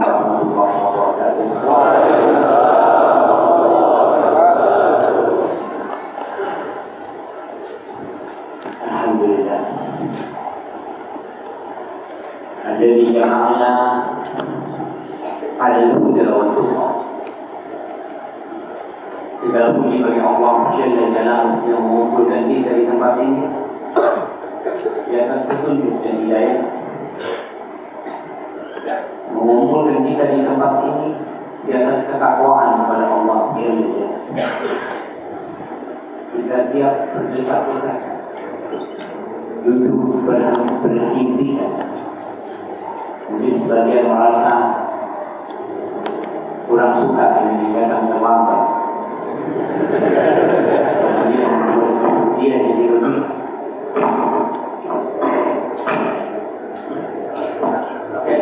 warahmatullahi wabarakatuh. Alhamdulillah. Ada di jamaahnya ada luhur waktu. Segala puji bagi Allah Jalla Jalaluhu yang mengumpulkan kita di tempat ini di atas petunjuk dan hidayah, mengumpulkan kita di tempat ini di atas ketakwaan kepada Allah Jalla Jalaluhu. Kita siap berdesak-desakan, duduk berhimpikan. Mungkin sebagian merasa kurang suka ini datang terlambat. Kemudian dia jadi lebih. Oke.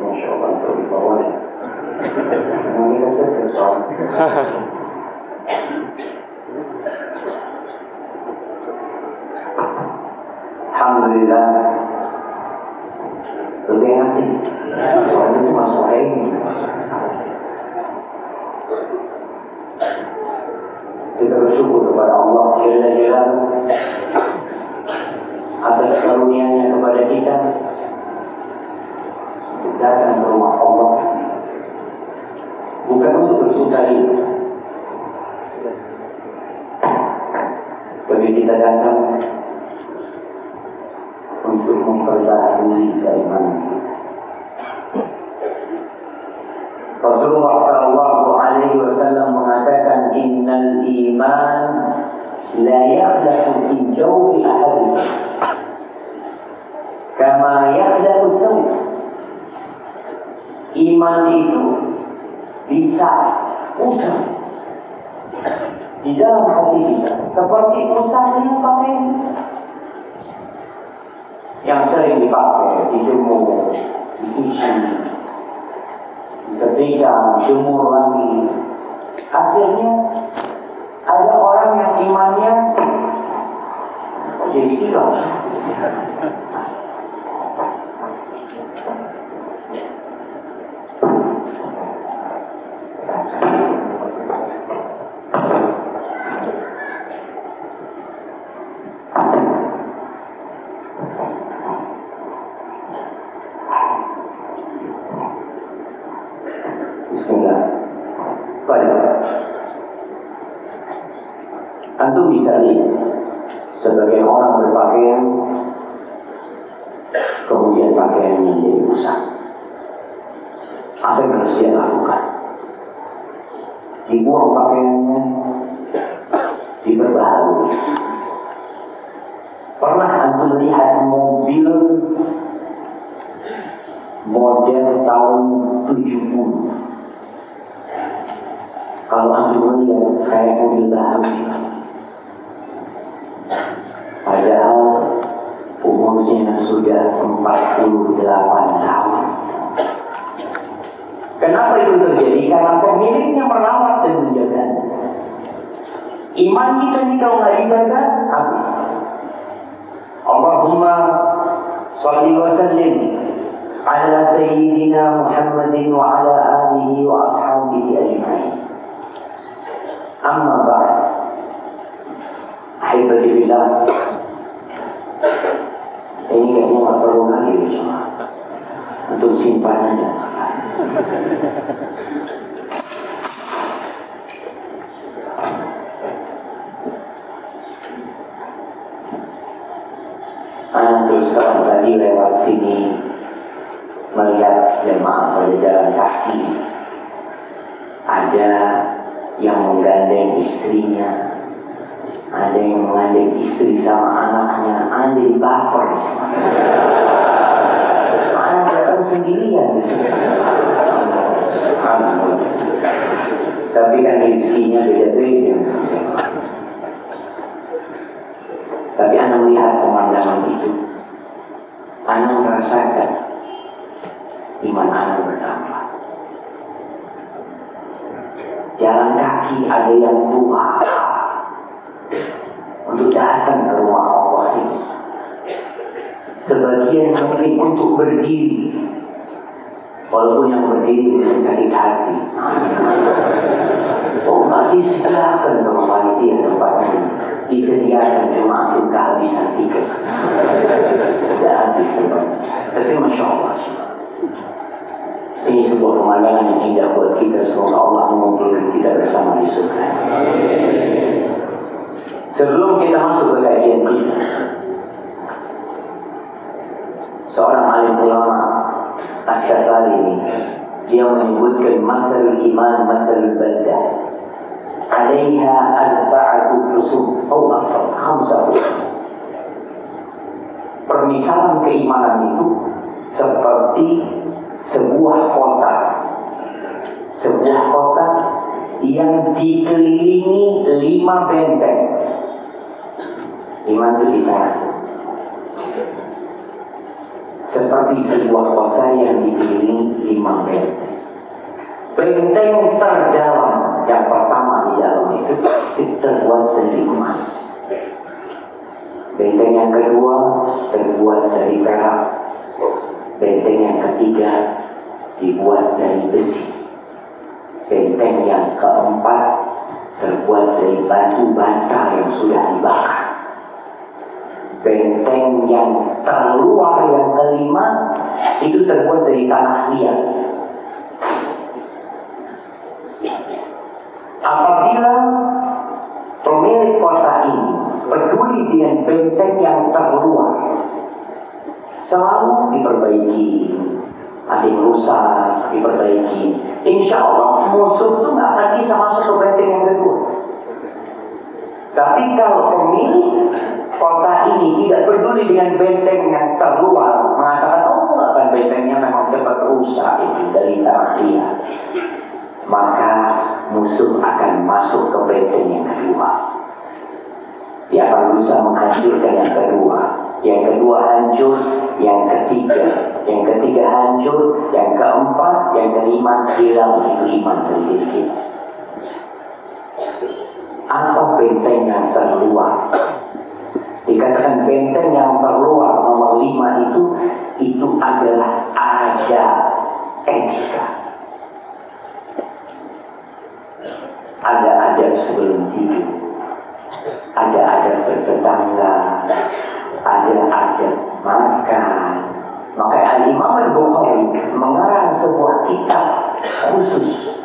Masya Allah, untuk di bawah ya. Ini kan saya tersoal. Alhamdulillah. Lebih hati. Kalau itu masuk ini. Kita bersyukur kepada Allah Jalla Jalaluhu atas karunia-Nya kepada kita datang ke rumah Allah bukan untuk bersukaria, tapi kita datang untuk memperbaharui keimanan. Rasulullah sallallahu alaihi wasallam mengatakan innal iman la yakhlaqu fi jawfi ahadin kama yakhlaqu thawb. Iman itu bisa usah di dalam hati kita seperti usahnya pakaian yang sering dipakai, dijemur, dicuci, setrika, jemur lagi. Akhirnya ada orang yang imannya jadi hilang. Bismillah. Baik. Antum bisa lihat sebagai orang berpakaian, kemudian pakaiannya jadi rusak. Apa yang harus dia lakukan? Dibuang pakaiannya, diperbaharui. Pernah antum lihat mobil model tahun 70? Kalau antum melihat kayak mobil baru, padahal umurnya sudah 48 tahun. Kenapa itu terjadi? Karena pemiliknya merawat dan menjaga. Iman kita ini kalau nggak dijaga, habis. Allahumma shalli wa sallim ala sayyidina Muhammadin wa ala alihi wa ashabihi ajma'in. Amma ba'd. Ahibati billah. Ini kayaknya nggak perlu lagi cuma untuk simpan aja. Anak terus terang tadi lewat sini melihat jemaah pada jalan kaki. Ada yang menggandeng istrinya, ada yang menggandeng istri sama anaknya, ada di baper. Anak datang sendirian di sini. Tapi kan rezekinya beda-beda. Tapi anak melihat pemandangan itu, anak merasakan iman anak bertambah. jalan kaki, ada yang tua untuk datang ke rumah Allah ini. Sebagian memilih untuk berdiri, walaupun yang berdiri itu sakit hati. Oh, nggak disediakan ke panitia tempatnya, disediakan cuma untuk kehabisan tiket. Sudah habis tempatnya. Tapi Masya Allah, ini sebuah pemandangan yang indah buat kita. Semoga Allah mengumpulkan kita bersama di surga. Sebelum kita masuk ke kajian kita, seorang alim ulama As-Safari ini, dia menyebutkan masalul iman, masalul baldah, alaiha arba'atu rusum atau khamsah. Permisalan keimanan itu seperti sebuah kota yang dikelilingi 5 benteng. 5 itu di tengah. Seperti sebuah kota yang dikelilingi 5 benteng. Benteng terdalam yang pertama di dalam itu terbuat dari emas. Benteng yang kedua terbuat dari perak. Benteng yang ketiga dibuat dari besi. Benteng yang keempat terbuat dari batu bata yang sudah dibakar. Benteng yang terluar yang kelima itu terbuat dari tanah liat. Apabila pemilik kota ini peduli dengan benteng yang terluar, selalu diperbaiki, ada yang rusak, diperbaiki. Insya Allah musuh itu nggak akan bisa masuk ke benteng yang kedua. Tapi kalau pemilik kota ini tidak peduli dengan benteng yang terluar, mengatakan, oh akan bentengnya memang cepat rusak itu dari tanah liat, maka musuh akan masuk ke benteng yang kedua. Dia akan berusaha menghancurkan yang kedua. Yang kedua hancur, yang ketiga hancur, yang keempat, yang kelima hilang itu iman dari diri kita. Apa benteng yang terluar? Dikatakan benteng yang terluar nomor 5 itu adalah ada etika. Ada adab sebelum tidur, ada adab bertetangga, ada adab makan. Maka Al-Imam Al-Bukhari mengarang sebuah kitab khusus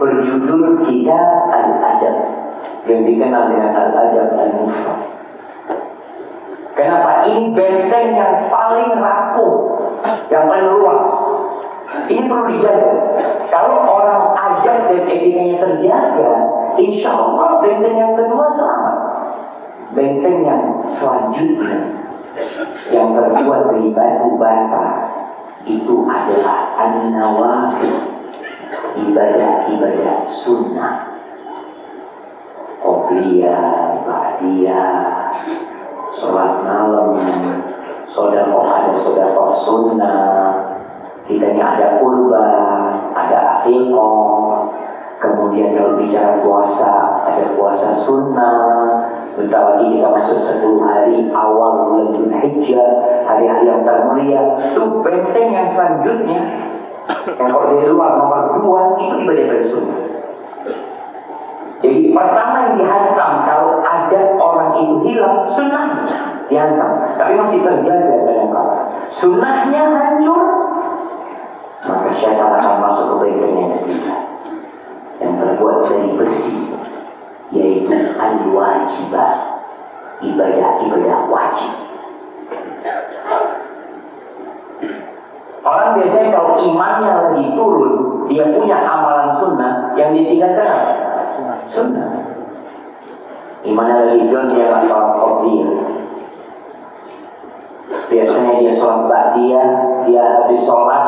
berjudul Kitab Al-Adab yang dikenal dengan Al-Adab Al-Mufrad. Kenapa? Ini benteng yang paling rapuh, yang paling luas. Ini perlu dijaga. Kalau orang adab dan etikanya terjaga, insya Allah benteng yang kedua selamat. Benteng yang selanjutnya yang terbuat dari batu bata itu adalah an-nawafil, ibadah-ibadah sunnah, qobliyah, ba'diyah, sholat malam, ada sedekah sunnah, kitanya ada kurban, ada aqiqah. Kemudian kalau bicara puasa, ada puasa sunnah. Bentar lagi kita masuk 10 hari awal bulan Dzulhijjah, hari-hari yang termulia. Itu benteng yang selanjutnya, yang kalau di luar nomor 2 itu ibadah sunnah. Jadi pertama yang dihantam kalau ada orang itu hilang, sunnahnya dihantam, tapi masih terjaga kadang-kadang. Sunnahnya hancur, maka syaitan akan masuk ke benteng yang ketiga, yang terbuat dari besi, yaitu al-wajibah, ibadah-ibadah wajib. Orang biasanya kalau imannya lagi turun, dia punya amalan sunnah, yang ditinggalkan apa? Sunnah. Imannya lagi down, dia nggak sholat qobliyah. Biasanya dia sholat ba'diyah, dia habis sholat,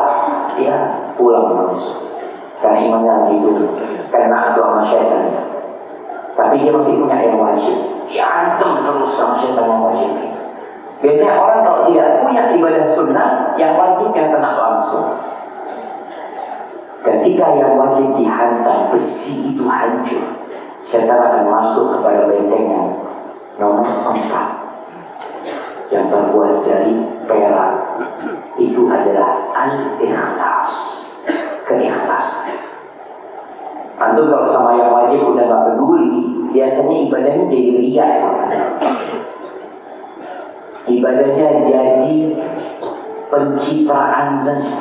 dia pulang langsung. Karena imannya lagi turun, karena doa masyarakat. Tapi dia masih punya yang wajib, dia antem terus sama syaitan yang wajib. Biasanya orang kalau tidak punya ibadah sunnah, yang wajib yang kena langsung. Ketika yang wajib dihantam besi itu hancur, syaitan akan masuk kepada benteng yang nomor 4 yang terbuat dari perak. Itu adalah al-ikhlas, keikhlasan. Antum kalau sama yang wajib udah gak peduli, biasanya ibadahnya jadi riya. Ibadahnya jadi pencitraan saja.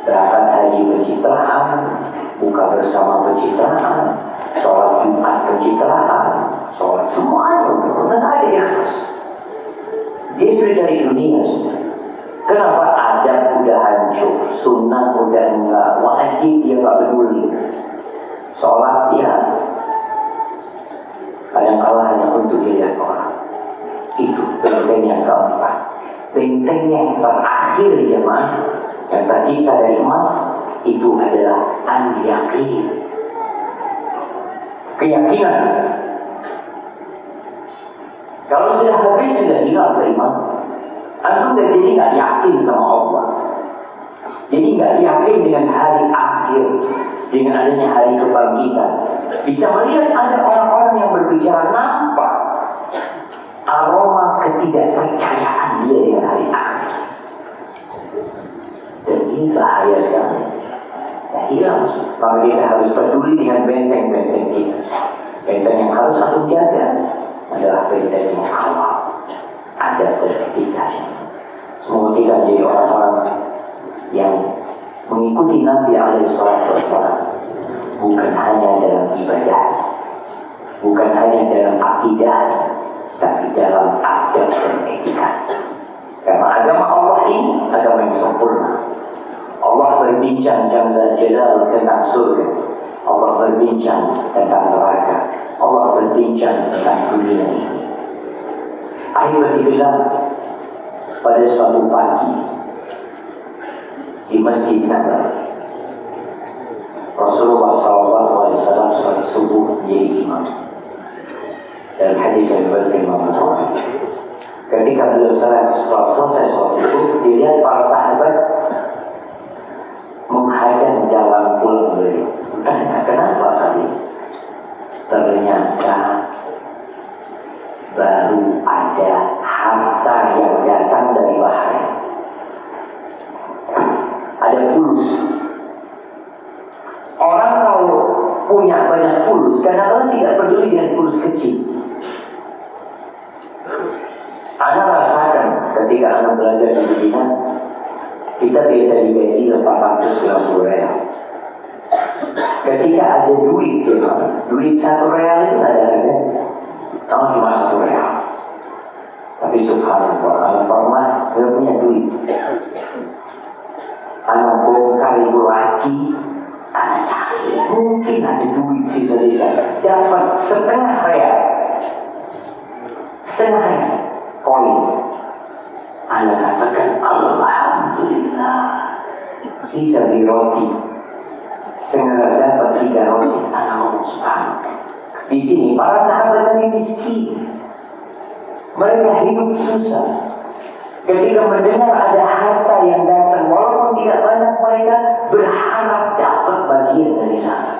Berangkat haji pencitraan, buka bersama pencitraan, sholat Jumat pencitraan, sholat semuanya benar ada ikhlas. Dia sudah dari dunia sudah. Kenapa adab udah hancur, sunnah udah enggak, wajib dia enggak peduli. Sholat dia kadang-kala hanya untuk dilihat orang. Itu benteng yang keempat. Benteng yang terakhir jemaah, yang tercipta dari emas, itu adalah al-yaqin, keyakinan. Kalau sudah habis, sudah hilang beriman. Antum jadi nggak yakin sama Allah, jadi nggak yakin dengan hari akhir, dengan adanya hari kebangkitan. Bisa melihat ada orang-orang yang berbicara nampak aroma ketidakpercayaan dia dengan hari akhir. Dan ini bahaya sekali. Ya hilang. Maka kita harus peduli dengan benteng-benteng kita. Benteng yang harus aku jaga adalah benteng yang awal, ada ketika. Semoga kita jadi orang-orang yang mengikuti Nabi SAW, bukan hanya dalam ibadah, bukan hanya dalam akidah, tapi dalam adab dan etika. Karena agama Allah ini agama yang sempurna. Allah berbincang jalla jalal tentang surga, Allah berbincang tentang neraka, Allah berbincang tentang dunia ini. Alhamdulillah, pada suatu pagi di Masjid Nabawi, Rasulullah SAW sholat subuh menjadi imam. Dalam hadis yang diriwayatkan Imam Bukhari, ketika beliau selesai sholat subuh, dilihat para sahabat menghadap jalan pulang beliau. Tanya, kenapa tadi? Ternyata baru ada harta yang datang dari Bahrain. Ada fulus. Orang kalau punya banyak fulus, kadang-kadang tidak peduli dengan fulus kecil. Anak rasakan ketika anak belajar di Medina, kita biasa digaji 890 real. Ketika ada duit, duit 1 real itu ada harga. Kamu cuma 1 real. Tapi subhanallah, anak pernah dia punya duit. Anak bongkar ibu laci, anak cari. Mungkin ada duit sisa-sisa. Dapat setengah real. Setengah real. Koin. Anak katakan alhamdulillah. Bisa beli roti. Setengah dapat 3 roti. Anak ngomong subhanallah. Di sini para sahabat tadi miskin. Mereka hidup susah. Ketika mendengar ada harta yang datang, walaupun tidak banyak, mereka berharap dapat bagian dari sana.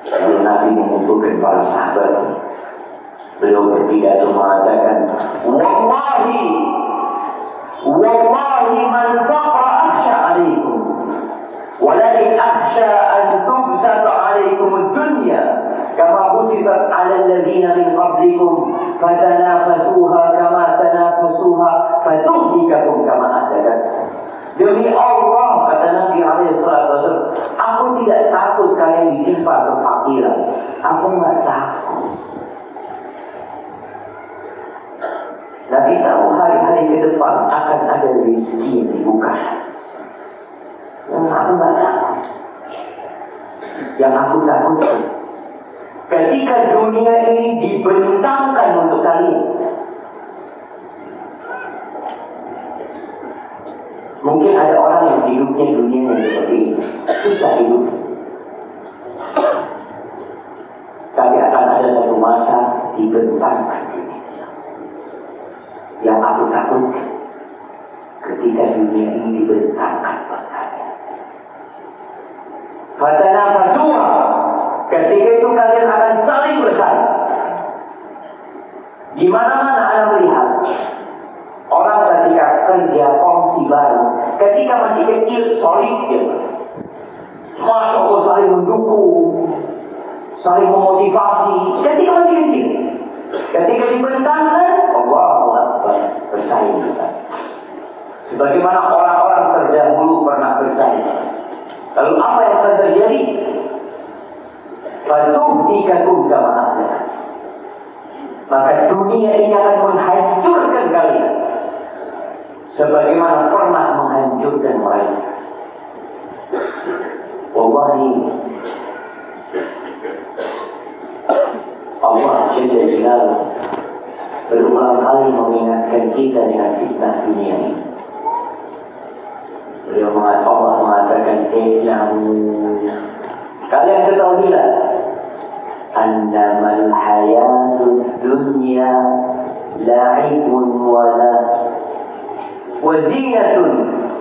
Lalu Nabi mengumpulkan para sahabat. Beliau berpidato mengatakan, Wallahi man faqra akhsha alaikum, walakin akhsha an tubsata alaikum ad-dunya kama busitat ala alladhina min qablikum fatanafasuha kama tanafasuha fatuhdikakum kama atadat. Demi Allah, kata Nabi SAW, aku tidak takut kalian ditimpa kefakiran. Aku nggak takut. Nabi tahu hari-hari ke depan akan ada rezeki yang dibuka. Yang aku nggak takut. Yang aku takutkan, ketika dunia ini dibentangkan untuk kalian. Mungkin ada orang yang hidupnya dunia yang seperti ini, susah hidup. Tapi akan ada satu masa dibentangkan dunia. Yang aku takutkan, ketika dunia ini dibentangkan padanya, Fatanafasuha. Ketika itu kalian akan saling bersaing. Di mana-mana Anda melihat orang ketika kerja kongsi bareng, ketika masih kecil solid dia. Masya Allah, saling mendukung, saling memotivasi. Ketika masih kecil, ketika dibentangkan, Allahu Akbar, bersaing. Sebagaimana orang-orang terdahulu pernah bersaing. Lalu apa yang akan terjadi? Fatuhdikakum kama ahdath. Maka dunia ini akan menghancurkan kalian sebagaimana pernah menghancurkan mereka. Wallahi, Allah Jalla Jalaluhu berulang kali mengingatkan kita dengan fitnah dunia ini. Beliau Allah mengatakan, kalian ketahuilah, annamal hayatud dunya la'ibun wa zinatun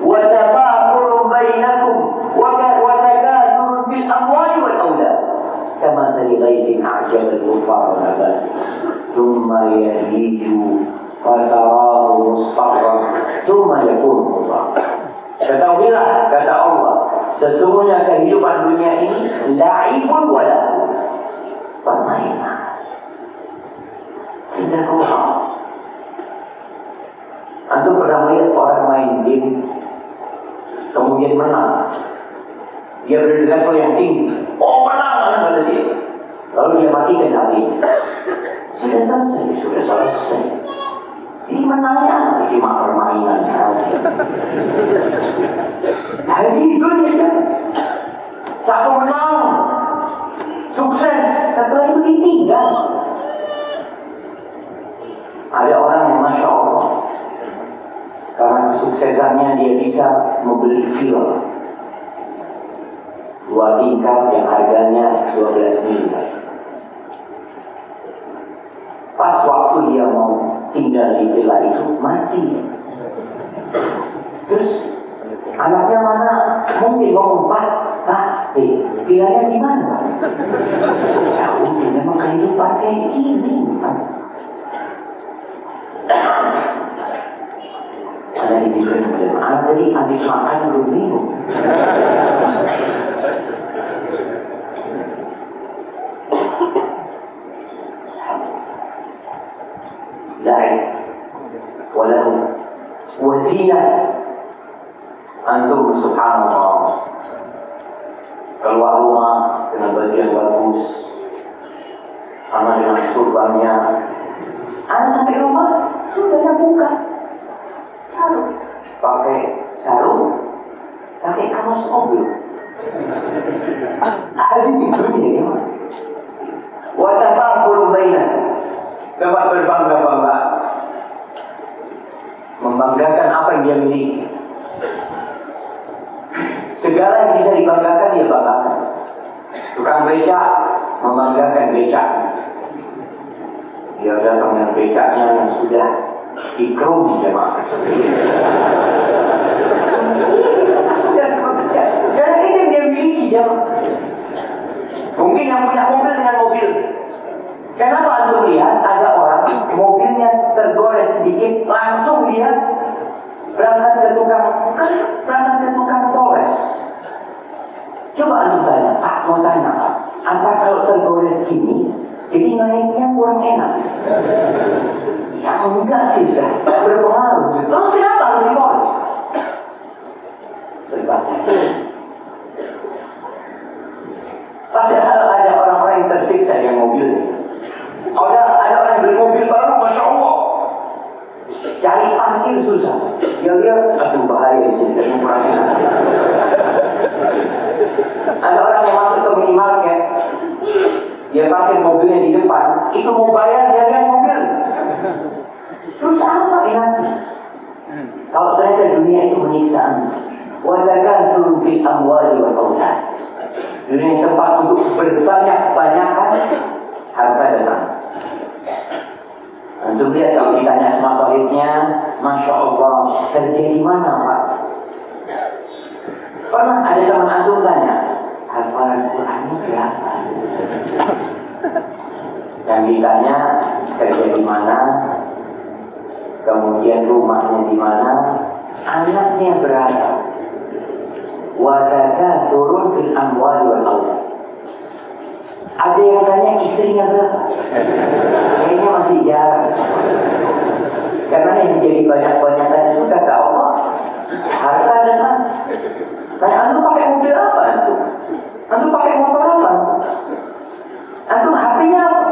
wa tafakhurun bainakum wa takathurun fil amwali wal awlad kama ghaythin a'jaba al-kuffar nabat thumma yahiju fatarahu musfarran thumma yakunu mudghah. Ketahuilah, kata Allah, sesungguhnya kehidupan dunia ini la'ibun wa lahu, permainan, sedang orang. Antum pernah melihat orang main game kemudian menang, dia berada di level yang tinggi, oh menang kata dia, lalu dia matikan hatinya. Sudah selesai. Ini menangnya cuma permainan saja. Hari dunia kan, satu menang, sukses, setelah itu ditinggal. Ada orang yang Masya Allah, karena kesuksesannya dia bisa membeli villa 2 tingkat yang harganya 12 miliar. Pas waktu dia mau tinggal di villa itu mati. Terus anaknya mana mungkin ngomong, Pak, villanya di mana? Ya udah, memang kehidupan kayak gini. Ada izinkan anak tadi habis makan belum minum. La'ib walahu wazinah. Antum subhanallah keluar rumah dengan baju yang bagus, sama dengan surbannya. Anak sampai rumah sudah buka sarung, pakai sarung, pakai kamus mobil. Ada di dunia ya. Wa tafakhurun bainakum. Coba berbangga-bangga, membanggakan apa yang dia miliki. Segala yang bisa dibanggakan dia banggakan. Tukang becak membanggakan becak. Dia datang dengan becaknya yang sudah dikrum jemaah. Dan itu yang dia miliki jemaah. Mungkin yang punya mobil dengan mobil. Kenapa Anda lihat ada orang mobilnya tergores sedikit, langsung dia berangkat ke tukang poles. Coba Anda tanya, Pak, mau tanya Pak, apa kalau tergores gini, jadi naiknya kurang enak? Ya enggak sih, sudah berpengaruh. Lalu kenapa harus dipoles? Berbagai. Padahal ada orang-orang yang tersiksa dengan mobilnya. Ada orang yang beli mobil baru, Masya Allah, cari parkir susah. Dia lihat, aduh bahaya di sini, dan kurangnya. Ada orang yang masuk ke minimarket, dia parkir mobilnya di depan, itu mau bayar, dia lihat mobil. Terus apa enaknya? Kalau ternyata dunia itu menyiksa Anda. Wa takathurun fil amwali wal awlad. Dunia tempat untuk berbanyak-banyakan harta dan anak. Untuk lihat kalau ditanya sama sahibnya, Masya Allah, kerja di mana Pak? Pernah ada teman antum tanya, apa kamu berapa? Dan ditanya kerja di mana, kemudian rumahnya di mana, anaknya berapa. Wadaka turun fil amwali wal aulad. Ada yang tanya istrinya berapa? Kayaknya masih jarang. Karena yang jadi banyak-banyakan itu kata Allah, harta dan anak. Tanya, antum pakai mobil apa antum? Antum pakai motor apa? Antum hatinya apa?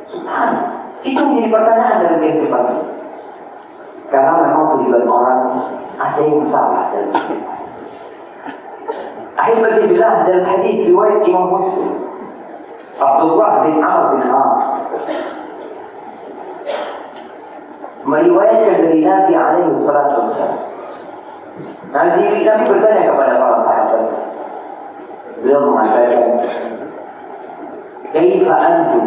Subhanallah. Itu menjadi pertanyaan dari kehidupan. Karena memang tujuan orang ada yang salah dalam kehidupan. Ahibati billah, dalam hadis riwayat Imam Muslim, Abdullah bin Amr bin As meriwayatkan dari Nabi alaihi salatu wassalam. Nabi bertanya kepada para sahabat. Beliau mengatakan, "Kaifa antum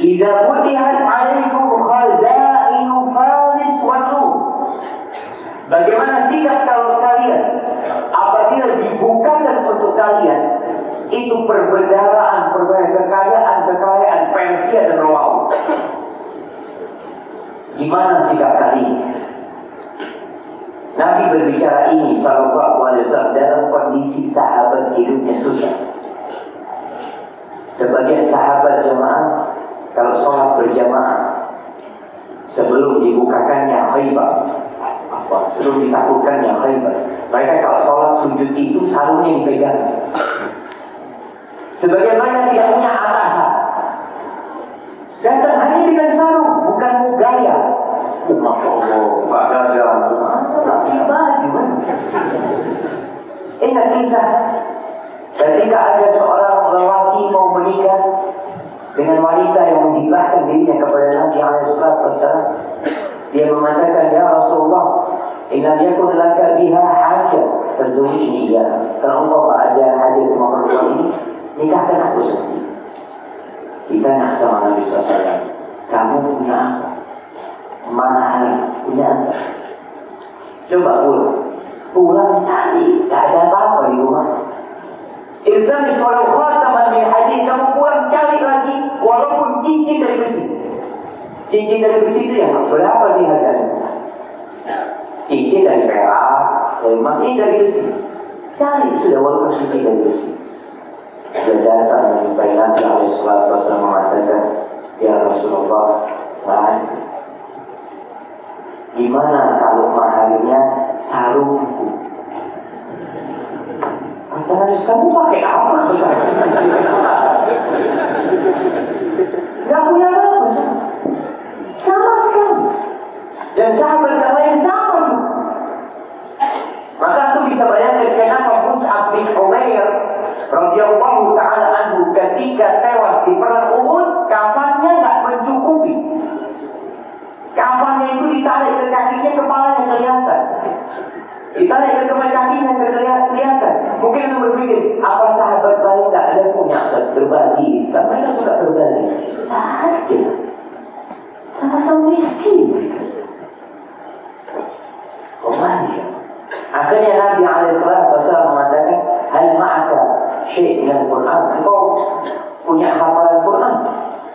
idza futihat 'alaikum khazainu Faris wa Rum?" Bagaimana sikap kalau kalian apabila dibukakan untuk kalian itu perbendaharaan, kekayaan Persia dan Romawi? Gimana sikap kalian? Nabi berbicara ini sallallahu alaihi wasallam dalam kondisi sahabat hidupnya susah. Sebagian sahabat jemaah kalau sholat berjamaah sebelum dibukakannya Khaybar, sebelum ditaklukkannya Khaybar, mereka kalau sholat sujud itu sarungnya dipegang. Sebagian mereka tidak punya atasan, datang hanya dengan sarung, bukan mau gaya. Masya Allah, Pak Gagal, tidak baju. Ingat kisah ketika ada seorang lelaki mau menikah dengan wanita yang menghibahkan dirinya kepada Nabi SAW. Dia mengatakan, "Ya Rasulullah, inna yakun laka biha hajah, fazawwijni iyyaha." Kalau engkau ada hajat sama perempuan ini, nikahkan aku sendiri. Ditanya sama Nabi SAW, "Kamu punya apa? Mahal punya apa?" Coba pulang cari, tak ada apa-apa di rumah. Ilzamis walau khataman min hadid, kamu pulang cari lagi walaupun cincin dari besi. Cincin dari besi itu yang berapa sih harganya? Cincin dari perak, emas dari besi. Cari sudah walaupun cincin dari besi. Sudah datang menjumpai Nabi SAW mengatakan, "Ya Rasulullah, gimana kalau mahalnya sarungku?" Kata Nabi, "Kamu pakai apa?" Gak punya apa-apa. Sama sekali. Dan sahabat yang lain sama. Maka aku bisa bayangkan kenapa Mus'ab bin Umair radhiyallahu ta'ala anhu ketika tewas di perang Uhud, kafannya gak mencukupi. Kafannya itu ditarik ke kakinya, kepalanya kelihatan. Ditarik ke kakinya kelihatan. Mungkin itu berpikir, apa sahabat lain gak ada punya berbagi? Dan mereka juga berbagi. Tak ada. Sama-sama miskin. Akhirnya Nabi SAW mengatakan, "Hal ma'aka syai' min al-Quran?" Engkau punya hafalan Quran?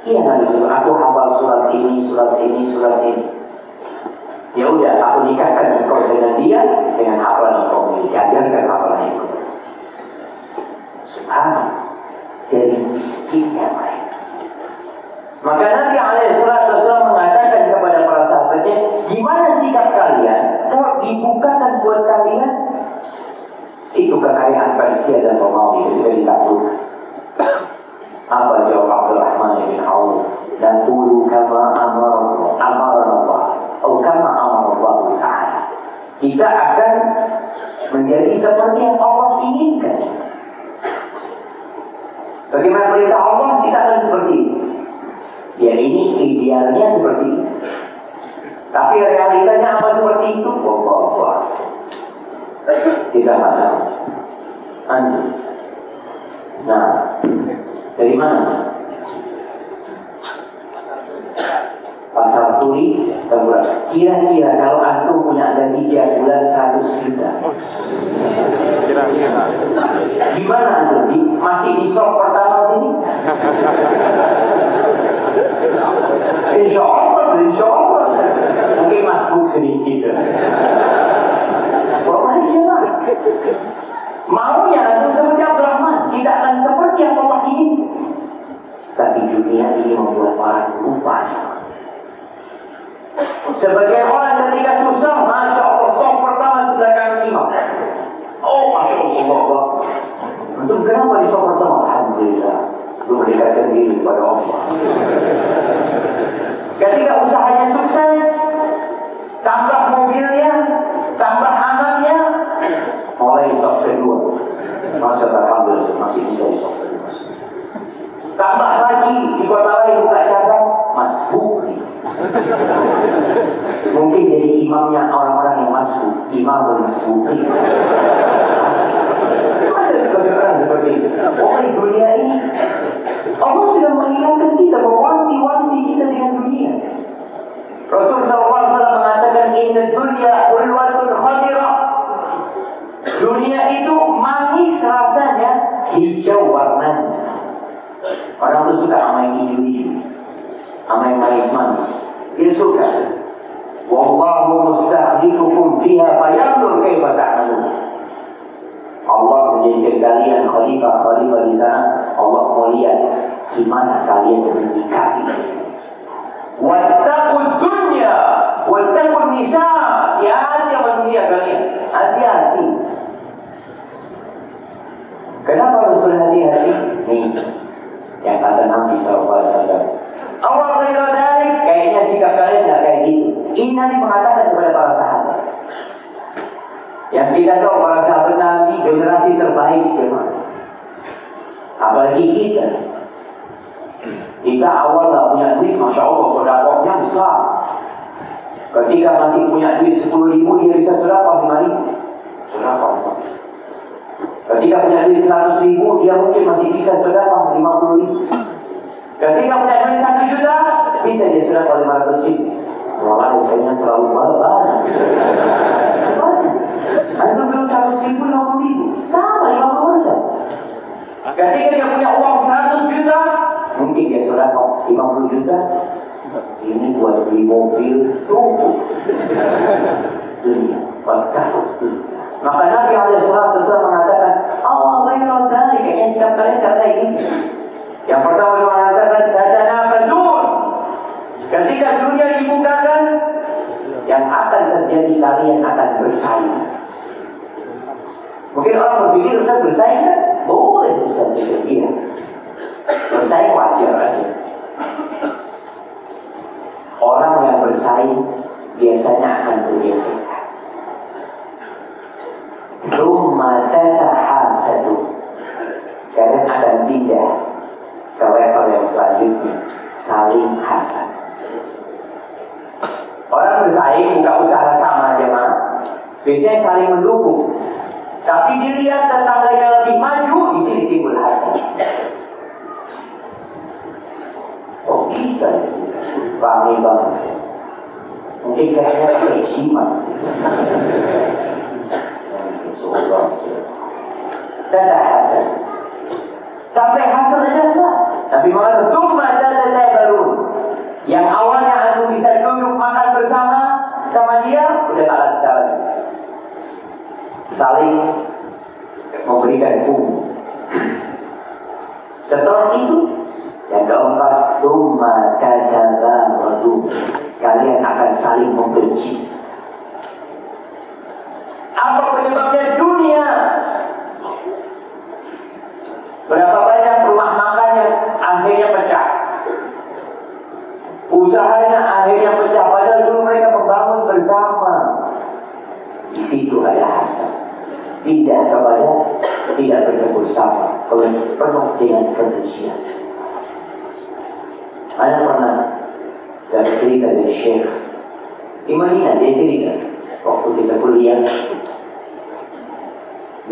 Iya Nabi SAW, aku hafal surat ini, surat ini, surat ini. Ya udah, aku nikahkan engkau dengan dia dengan hafalan engkau miliki. Ajarkan hafalan itu. Subhanallah, dari miskinnya mereka. Maka Nabi SAW mengatakan kepada para sahabatnya, gimana sikap kalian kalau dibukakan buat kalian itu kekayaan Persia dan Romawi itu sudah ditaklukkan? Apa jawab Abdurrahman bin Auf? Dan qulu kama amara Allah atau kama amara Allah Ta'ala. Kita akan menjadi seperti yang Allah inginkan. Bagaimana perintah Allah, kita akan seperti itu. Ya ini idealnya seperti itu. Tapi realitanya apa seperti itu? Wah. Kita nggak tahu. Nah, dari mana? Pasar Turi, kira-kira kalau antum punya gaji tiap bulan 100 juta, Kira-kira gimana antum? Masih di stok pertama sini? Insya Allah. Mungkin masuk sedikit. Maunya antum seperti Abdurrahman, tidak akan seperti yang Allah ingin. Tapi dunia ini membuat orang lupa. Sebagai orang ketika susah, Masya Allah, sok pertama sebelah kanan imam. Oh, Masya Allah. Untuk kenapa di sok pertama? Alhamdulillah, itu mendekatkan diri kepada Allah. Ketika usahanya sukses, tambah mobilnya, tambah anaknya, mulai sok kedua. Masya Allah, Alhamdulillah, masih bisa di sok kedua. Tambah lagi, di kota lain buka cabang, masbuk. Mungkin jadi imamnya orang-orang yang masbuk, imam bermasbuk. Ada seorang seperti itu. Di dunia ini Allah sudah mengingatkan kita, mewanti-wanti kita dengan dunia. Rasul SAW mengatakan, Inna dunya ulwatun khadirah. Dunia itu manis rasanya, hijau warnanya. Orang itu suka sama yang hijau-hijau, sama yang manis-manis. Dia suka. Wallahu mustahdiqukum fiha fayanzur kaifa ta'malun. Allah menjadikan kalian khalifah di sana. Allah mau lihat gimana kalian menyikapi. Wattaqud dunya, wattaqun nisa. Hati-hati sama dunia kalian. Hati-hati. Kenapa harus berhati-hati? Nih, yang kata Nabi SAW, Allah ghairu dzalik, kayaknya sikap kalian nggak kayak gitu. Ini Nabi mengatakan kepada para sahabat. Yang kita tahu para sahabat Nabi generasi terbaik memang. Apalagi kita. Kita awal nggak punya duit, Masya Allah, sedekahnya besar. Ketika masih punya duit 10.000, dia bisa sedekah 5.000. Sedekah. Ketika punya duit 100.000, dia mungkin masih bisa sedekah 50.000. Ketika punya duit 1 juta, bisa dia sedekah 500.000. Walau kayaknya terlalu banyak. Itu belum 100.000, 50.000, sama 50%. Ketika dia punya uang 100 juta, mungkin dia sedekah 50 juta. Ini buat beli mobil, cukup. Dunia, berkah dunia. Maka Nabi SAW mengatakan, Allah ghairu dzalik, kayaknya sikap kalian kayak gini. Yang pertama dia mengatakan, tatanafazun. Ketika dunia dibukakan, yang akan terjadi kalian akan bersaing. Mungkin orang berpikir, Ustaz bersaing kan? Boleh Ustaz berpikir. Bersaing wajar aja. Orang yang bersaing biasanya akan bergesekan. Rumah tatahasadu. Kalian akan pindah ke level yang selanjutnya, saling hasad. Orang bersaing buka usaha sama jemaah, biasanya saling mendukung. Tapi dilihat tetangganya lebih maju, di sini timbul hasad. Oh bisa ya, rame banget. Mungkin kayaknya keisiman. Tanda hasad. Sampai hasad aja lah. Tapi malah tumma tatabarun. Yang awalnya aku bisa duduk makan bersama sama dia, udah gak ada lagi. Saling memberikan bumbu. Setelah itu, yang keempat, tumma tatabarun. Kalian akan saling membenci. Apa penyebabnya? Dunia. Berapa banyak rumah makannya akhirnya pecah, usahanya akhirnya pecah, padahal dulu mereka membangun bersama. Di situ ada hasad, tidak bertemu sama, penuh dengan kebencian. Ada pernah dari cerita dari Syekh di Madinah, dia cerita waktu kita kuliah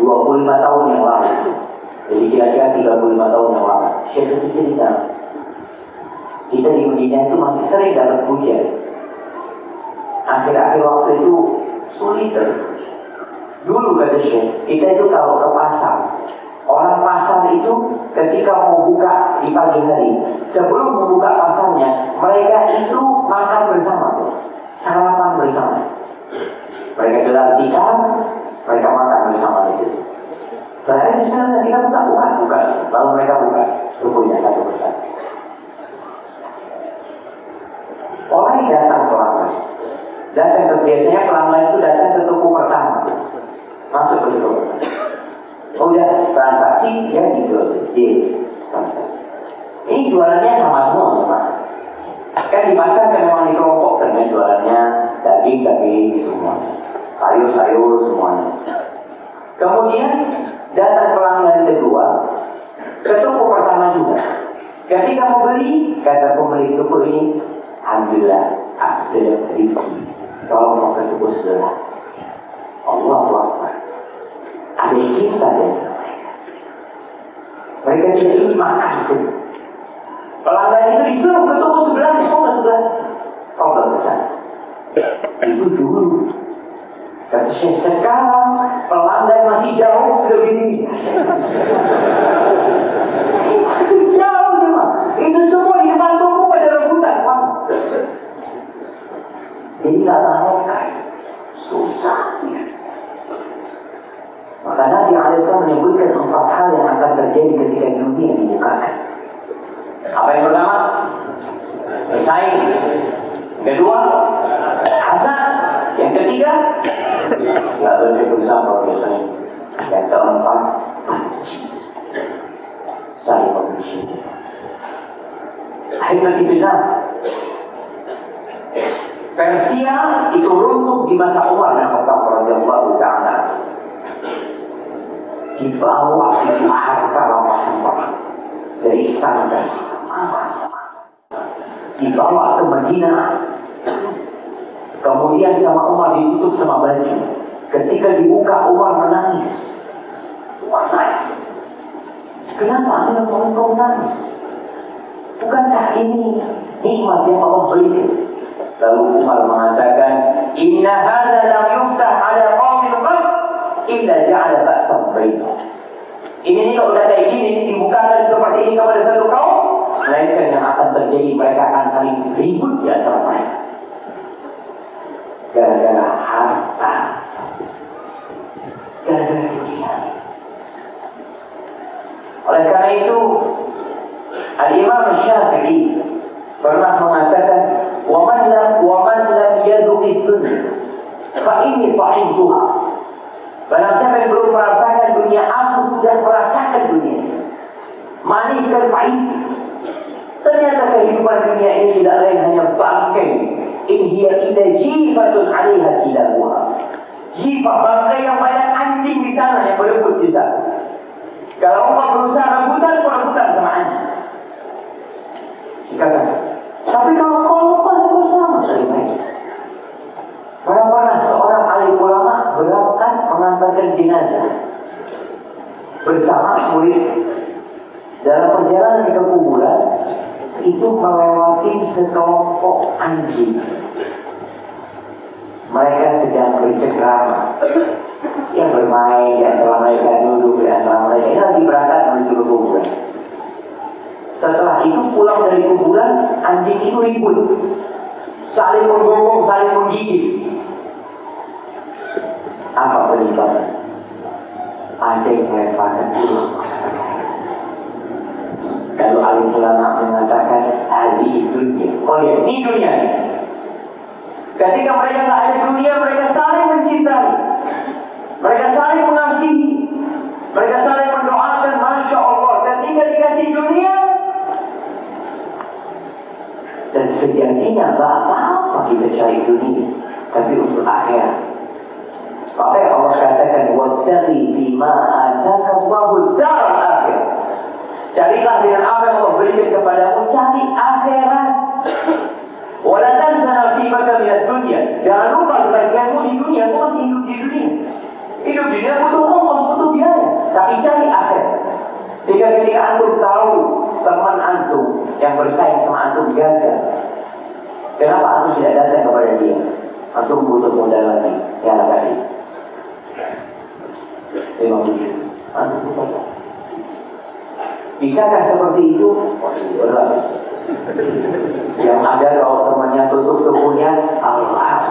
25 tahun yang lalu. Jadi kira-kira 35 tahun yang lalu, Syekh itu cerita, kita di Madinah itu masih sering dapat hujan. Akhir-akhir waktu itu sulit terus. Dulu kata Syekh, kita itu kalau ke pasar, orang pasar itu ketika mau buka di pagi hari, sebelum membuka pasarnya, mereka itu makan bersama, sarapan bersama. Mereka jual tikar, mereka makan bersama di situ. Setelah itu sebenarnya kita buka, lalu mereka buka tubuhnya satu persatu. Orang yang datang ke biasanya pelanggan itu datang ke toko pertama, masuk ke toko. Udah transaksi, ya gitu. Ini jualannya sama semua, Pak. Kan di pasar kan memang dikelompokkan kan jualannya daging semua, sayur semuanya. Kemudian datang pelanggan kedua ke toko pertama juga. Ketika mau beli, kata pemilik toko ini, alhamdulillah, aku sudah rezeki. Tolong mau ke toko sebelah. Allahu Akbar. Ada cinta dari mereka tidak ingin makan itu. Pelanggan itu disuruh ke toko sebelahnya, kok nggak sebelah? Kau berpesan. Itu dulu. Kata Syekh, sekarang pelanggan masih jauh sudah begini. Masih jauh memang. Itu semua di depan toko pada rebutan, Pak. Jadi nggak tahu kan, susah. Maka Nabi SAW menyebutkan 4 hal yang akan terjadi ketika dunia dibukakan. Apa yang pertama? Bersaing. Yang kedua, hasad. Yang ketiga, nggak boleh bersama biasanya. Yang keempat, saling membenci. Alhamdulillah, Persia itu runtuh di masa Umar bin Khattab radhiyallahu ta'ala. Dibawa semua harta rampasan perang dari istana dan dibawa ke Madinah. Kemudian sama Umar ditutup sama baju. Ketika dibuka, Umar menangis. Umar nangis. Kenapa Anda mau menangis? Bukankah ini nikmat yang Allah berikan? Lalu Umar mengatakan, Inna hadza lam yuftah ala qaumin qat illa ja'ala ba'sam bainahum. Ini kalau udah kayak gini dibukakan seperti ini kepada satu kaum, melainkan yang akan terjadi mereka akan saling ribut di antara mereka. Gara-gara harta, gara-gara dunia. Oleh karena itu, Al-Imam Syafi'i pernah mengatakan, "Waman lam yadhuqid dunya, fa inni ta'imtuha." Barang siapa yang belum merasakan dunia, aku sudah merasakan dunia. Manis dan pahit. Ternyata kehidupan dunia ini tidak lain hanya bangkai. In hiya illa jifatun 'alaiha kilabuha. Jifat bangkai yang banyak anjing di sana yang berebut di sana. Kalau orang berusaha rebutan sama anjing. Dikatakan. Tapi kalau kau lepas itu sama sekali baik. Pernah seorang alim ulama berangkat mengantarkan jenazah bersama murid. Dalam perjalanan ke kuburan itu melewati sekelompok anjing. Mereka sedang bercengkrama, yang bermain di antara mereka, duduk di antara mereka. Ini lagi berangkat menuju ke kuburan. Setelah itu pulang dari kuburan, anjing itu ribut, saling menggonggong, saling menggigit. Apa penyebabnya? Ada yang melemparkan pulang. Lalu alim ulama mengatakan, hadhihi dunya. Oh ya, ini dunia. Ketika mereka tidak ada dunia, mereka saling mencintai, mereka saling mengasihi, mereka saling mendoakan. Masya Allah. Ketika dikasih dunia, dan sejatinya tak apa-apa kita cari dunia, tapi untuk akhirat. Maka Allah katakan, "Wattaqi bima ataka Allahu ad-dar al-akhirah." Carilah dengan apa yang Allah berikan kepadamu, cari akhirat. Wala tansa nasibaka minad dunya. Jangan lupa bagianmu di dunia. Kamu masih hidup di dunia. Hidup di dunia butuh ongkos, butuh biaya. Tapi cari akhirat. Sehingga ketika antum tahu teman antum yang bersaing sama antum gagal, kenapa antum tidak datang kepada dia? Antum butuh modal lagi, ya kasih. 50 juta. Antum butuh. Bisakah seperti itu? Oh, berat. Yang ada kalau temannya tutup tokonya, Allah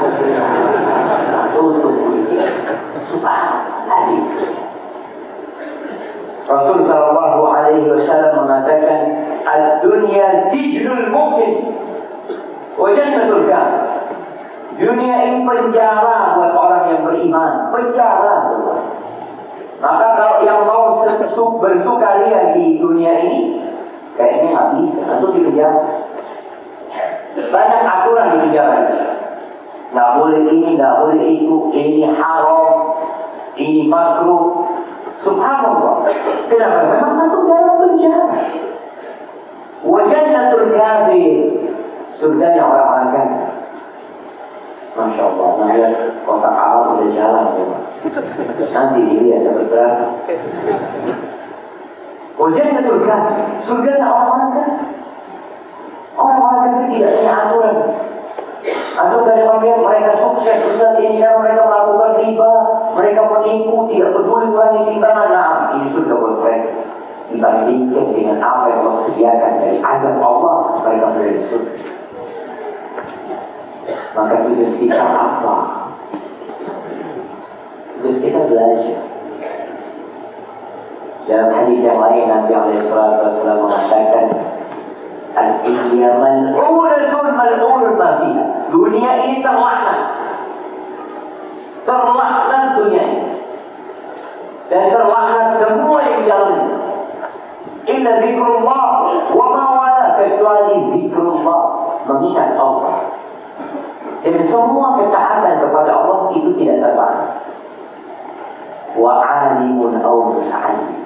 tutup tadi. Rasul sallallahu alaihi wasallam mengatakan, "Ad-dunya sijnul mu'min wa jannatul kafir." Dunia ini penjara buat orang yang beriman, penjara. Maka kalau yang mau bersukaria di dunia ini, kayaknya nggak bisa, itu di penjara. Banyak aturan di penjara. Nggak boleh ini, nggak boleh itu, ini haram, ini makruh. Subhanallah. Kenapa? Memang itu dalam penjara. Wajannatul kafir, surganya orang-orang kafir. Masya Allah, nanti kotak amal udah jalan ya, nanti dilihat dapat berapa. Wajannatul kafir, surganya orang-orang kafir. Orang-orang kafir tidak punya aturan. Atau dari bagian mereka sukses, Ustaz ini mereka melakukan riba, mereka menipu, tidak peduli orang yang timbangan. Nah, ini sudah buat mereka dibandingkan dengan apa yang Allah sediakan dari azab Allah, mereka berada di surga. Maka tugas kita apa? Tugas kita belajar. Dalam hadis yang lain Nabi SAW mengatakan, "Al-dunya mal'unatun mal'unun ma fiha." Dunia ini terlaknat. Terlaknat dunia ini. Dan terlaknat semua yang di dalamnya. Illa zikrullah wa ma wala, kecuali zikrullah, mengingat Allah. Dan semua ketaatan kepada Allah itu tidak terbatas. Wa alimun aw muta'allim.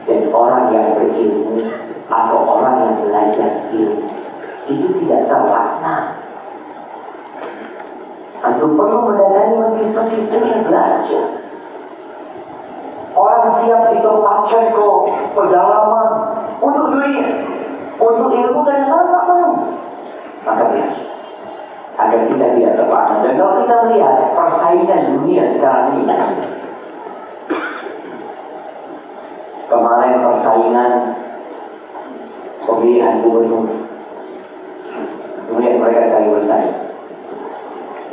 Dan orang yang berilmu atau orang yang belajar ilmu itu tidak terlaknat. Antum perlu mendatangi majlis-majlis ini, belajar. Orang siap ditempatkan ke pedalaman untuk dunia, untuk ilmu dan ilmu. Maka belajar agar kita tidak terlaknat. Dan kalau kita melihat persaingan dunia sekarang ini, kemarin persaingan pemilihan gubernur, kemudian mereka saling bersaing,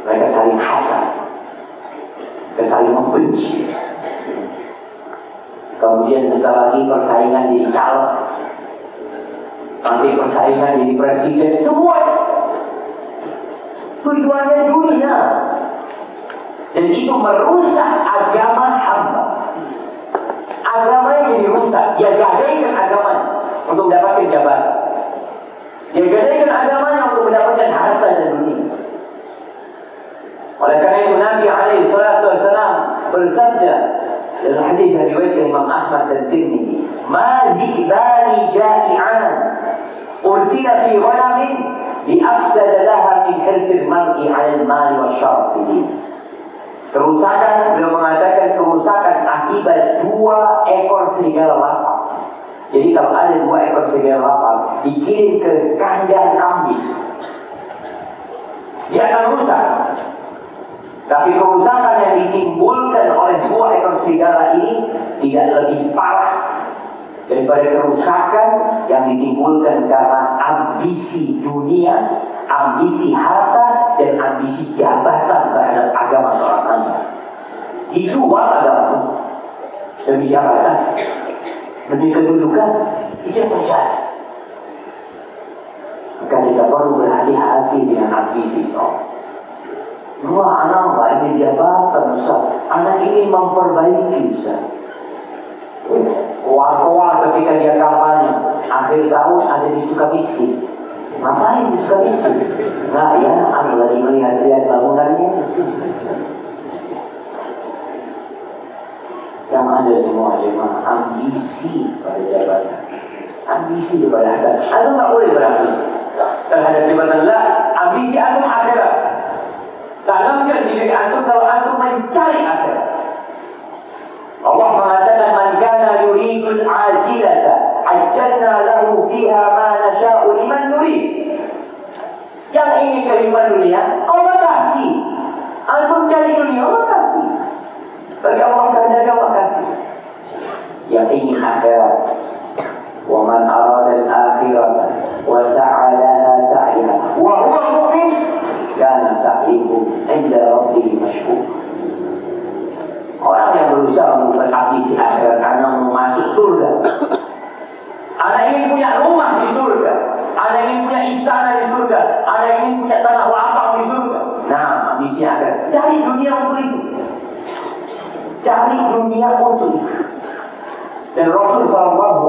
mereka saling hasad, mereka saling membenci. Kemudian bentar lagi persaingan jadi calon, nanti persaingan jadi presiden, semua tujuannya dunia. Dan itu merusak agama hamba. Agamanya jadi rusak. Dia gadaikan agamanya untuk mendapatkan jabatan. Dia gadaikan agamanya untuk mendapatkan harta dan dunia. Oleh karena itu Nabi SAW bersabda dalam hadis yang diriwayatkan Imam Ahmad dan Tirmidzi, "Ma dhi'bani ja'i'an ursila fi ghanamin li'afsada laha min hirsil mar'i 'ala al-mali wasyaraf." Kerusakan, beliau mengatakan kerusakan akibat 2 ekor serigala lapar. Jadi kalau ada 2 ekor serigala lapar dikirim ke kandang kambing, dia akan rusak. Tapi kerusakan yang ditimbulkan oleh 2 ekor serigala ini tidak lebih parah daripada kerusakan yang ditimbulkan karena ambisi dunia, ambisi harta, dan ambisi jabatan terhadap agama seorang hamba. Dijual agama demi jabatan, demi kedudukan, itu yang terjadi. Maka kita perlu berhati-hati dengan ambisi seorang. Wah, anak nggak ingin jabatan, Ustaz. Anak ini memperbaiki, Ustaz. Wah, ketika dia kampanye akhir tahun ada di Sukamiskin. Ngapain di Sukamiskin? Nah ya, aku lagi melihat-lihat bangunannya. Yang ada semua jemaah ambisi pada jabatan, ambisi kepada harta. Anda nggak boleh berambisi terhadap jabatan. Lah, ambisi anda akhirat. Tanamkan diri antum kalau antum mencari akhirat. Allah mengatakan, "Man kana yuridul ajilata ajjalna lahu fiha ma nasha'u liman nurid." Yang ingin kehidupan dunia, Allah tak Bagi Allah kehendaknya Allah kasih. Yang ingin akhirat, wa man arada al-akhirata wa sa'a laha sa'yaha wa huwa mu'min kana sa'yuhu 'inda rabbih mashkur. Orang yang berusaha untuk menghabisi akhirat karena mau masuk surga. Anda ingin punya rumah di surga, Anda ingin punya istana di surga, Anda ingin punya tanah lapang di surga. Nah, ambisi akhirat. Cari dunia untuk itu. Cari dunia untuk itu. Dan Rasul SAW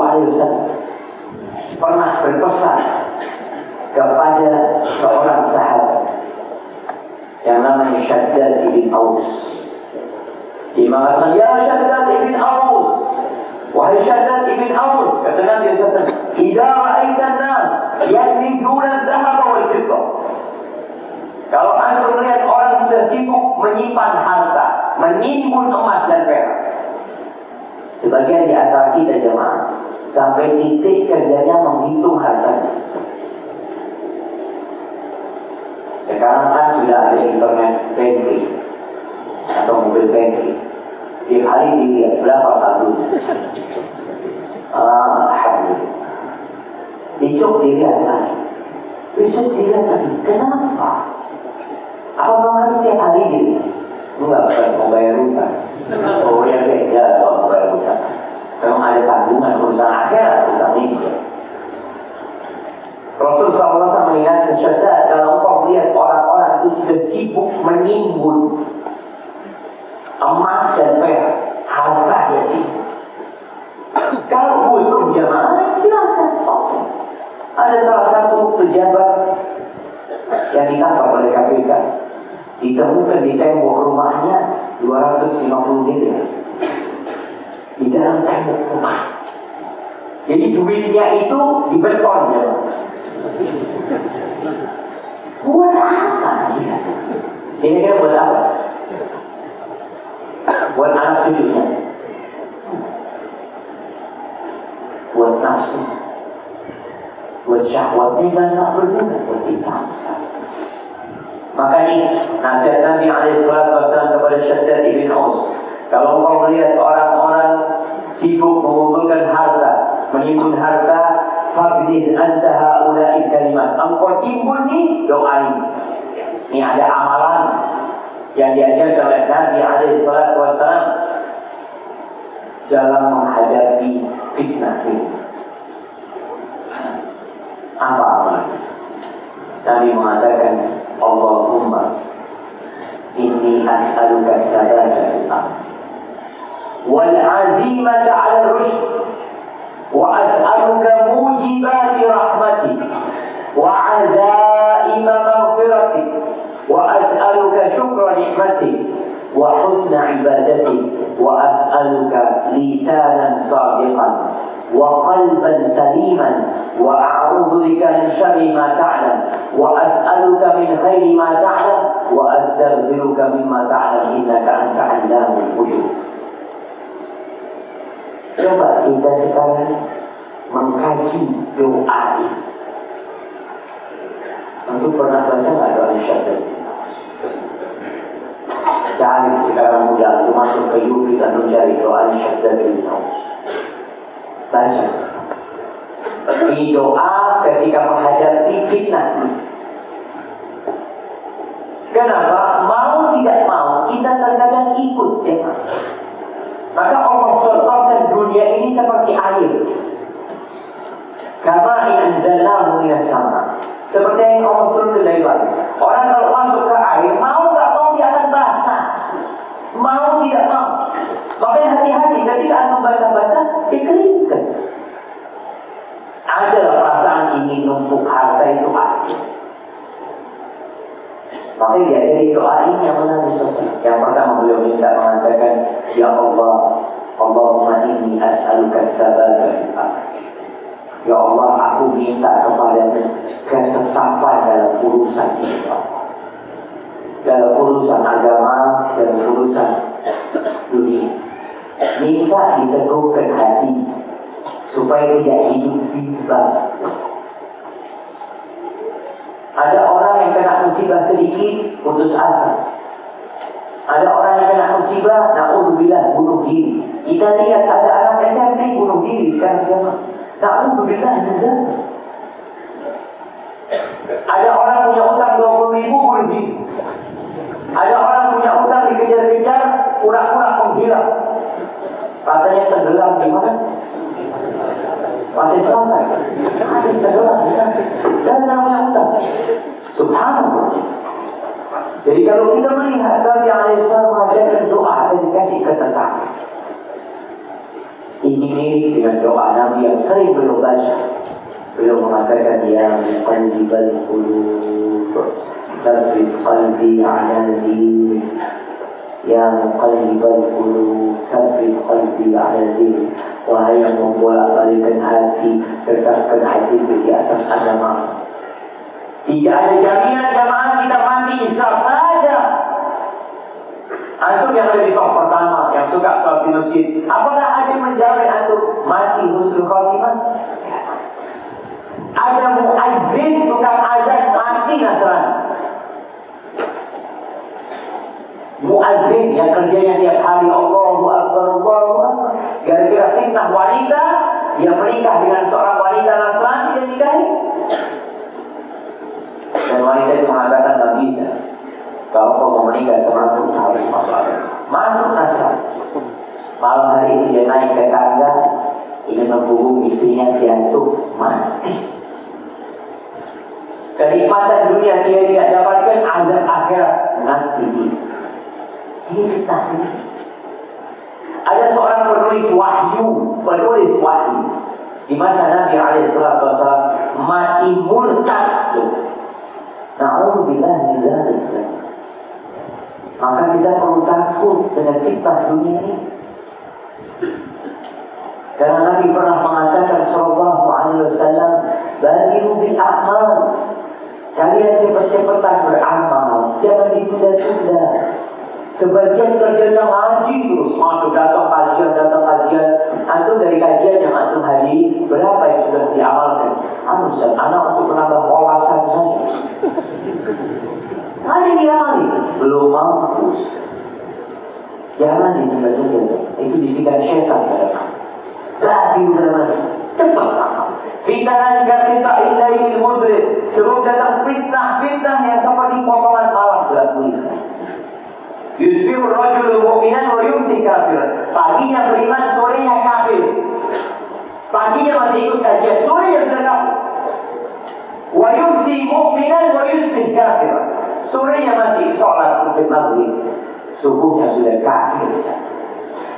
pernah berpesan kepada seorang sahabat yang namanya Shaddad ibn Aus. Dia mengatakan, ya Shaddad ibn Aus, wahai Shaddad ibn Aus, kata Nabi SAW, idza ra'aita an-nas yaknizuna adh-dhahaba wal fiddah. Kalau anda melihat orang sudah sibuk menyimpan harta, menimbun emas dan perak. Sebagian di antara kita jemaah sampai titik kerjanya menghitung hartanya. Sekarang kan sudah ada internet banking atau mobil banking. Tiap hari dilihat berapa saldo. Alhamdulillah. Besok dilihat lagi. Besok dilihat lagi. Kenapa? Apa memang harus tiap hari dilihat? Enggak, bukan mau bayar hutang. Oh ya beda kalau mau bayar hutang. Memang ada tanggungan urusan akhirat, hutang ini. Rasul SAW mengingatkan Shaddad, kalau engkau melihat orang-orang itu sudah sibuk menimbun emas dan perak, harta dia sibuk. Kalau butuh jamaah, silakan. Ada salah satu pejabat yang ditangkap oleh KPK, ditemukan di tembok rumahnya 250 miliar di dalam tembok rumah. Jadi duitnya itu di beton ya. Buat apa dia? Kira-kira buat apa? Buat anak cucunya, buat nafsu, buat syahwatnya, dan tak berguna buat insan sekali. Makanya nasihat Nabi SAW kepada Shaddad ibn Aus, kalau engkau melihat orang-orang sibuk mengumpulkan harta, menimbun harta, fagniz anta haula'i kalimat. Engkau timbun nih doa ini. Ini ada amalan yang diajarkan oleh Nabi SAW dalam menghadapi fitnah ini. Apa amalan? Nabi mengatakan, Allahumma inni as'aluka sabata fil amr wal azimata 'ala ar-rushd wa as'aluka mujibati rahmatik wa 'azaima maghfiratik wa as'aluka syukra ni'matik wa husna ibadatik wa as'aluka lisanan sadiqan wa qalban saliman wa a'udzu bika min syarri ma ta'lam wa as'aluka min khairi ma ta'lam wa astaghfiruka mimma ta'lam innaka anta 'allamul ghuyub. Coba kita sekarang mengkaji doa ini. Tentu pernah baca nggak doa Shaddad? Cari sekarang mudah untuk masuk ke YouTube dan mencari doa Shaddad bin Aus. Baca. Ini doa ketika menghadapi fitnah. Kenapa? Mau tidak mau kita terkadang ikut ya. Maka Allah contohkan dunia ini seperti air. Kama anzalnahu minas sama. Seperti yang Allah turun dari langit. Orang kalau masuk ke air, mau tak mau dia akan basah. Mau tidak mau. Makanya hati-hati ketika anda basah-basah, dikeringkan. Ada perasaan ingin numpuk harta itu ada. Makanya dia dari doa ini yang Nabi SAW. Yang pertama beliau minta mengatakan, ya Allah, Allahumma inni as'aluka tsabata fil amr. Ya Allah, aku minta kepadamu ketetapan dalam urusan ini, dalam urusan agama, dalam urusan dunia. Minta diteguhkan hati supaya tidak hidup bimbang. Ada orang yang kena musibah sedikit putus asa. Ada orang yang kena musibah, na'udzubillah, bunuh diri. Kita lihat ada anak SMP bunuh diri sekarang zaman. Na'udzubillah juga. Ada orang punya utang 20.000 bunuh diri. Ada orang punya utang dikejar-kejar, pura-pura menghilang. Katanya tenggelam di mana? Pantai Selatan. Ada tenggelam di sana. Dan namanya utang. Subhanallah. Jadi kalau kita melihat Nabi alaihissalam mengajarkan doa dan dikasih ketenangan. Ini mirip dengan doa Nabi yang sering beliau baca. Beliau mengatakan ya muqallibal qulub tsabbit qalbi 'ala din. Ya muqallibal qulub tsabbit qalbi 'ala din. Wahai yang membolak-balikkan hati, tetapkan hatiku di atas agama. Tidak ada jaminan jamaah kita mati Islam, saja. Antum yang ada di saf pertama, yang suka sholat di masjid, apakah ada yang menjamin antum mati husnul khatimah? Ada muazzin tukang azan mati Nasrani. Muazzin yang kerjanya tiap hari Allahu Akbar, Allahu Akbar. Gara-gara fitnah wanita, dia menikah dengan seorang wanita Nasrani dan nikahi. Dan wanita itu mengatakan tak bisa. Kalau kau mau menikah sama aku harus masuk agama. Masuk Nasrani. Malam hari itu dia naik ke tangga, ingin menghubung istrinya, jatuh mati. Kenikmatan dunia dia tidak dapatkan, azab akhirat nanti. Ini fitnah ini. Ada seorang penulis wahyu di masa Nabi alaihissalam mati murtad. Na'udzubillah min dzalik. Maka kita perlu takut dengan fitnah dunia ini. Karena Nabi pernah mengatakan sallallahu alaihi wasallam, "Badiru bil a'mal." Kalian cepat-cepatan beramal, jangan ditunda-tunda. Sebagian kerjanya ngaji terus, masuk datang kajian. Antum dari kajian yang antum hadiri, berapa yang sudah diamalkan? Ustaz, anak untuk menambah wawasan saja. Ada diamali, belum mampu. Jangan ditunda-tunda, itu bisikan syaitan pada kamu. Tapi udah cepat amal. Fitnah kita ilaihil mudrik. Sebelum datang fitnah yang seperti potongan malam berlaku. Yusbihu rajul mu'minan wa yumsi kafiran. Paginya beriman, sorenya kafir. Paginya masih ikut kajian, sorenya sudah kafir. Wa yumsi mu'minan wa yusbih kafiran. Sorenya masih sholat untuk maghrib, subuhnya sudah kafir.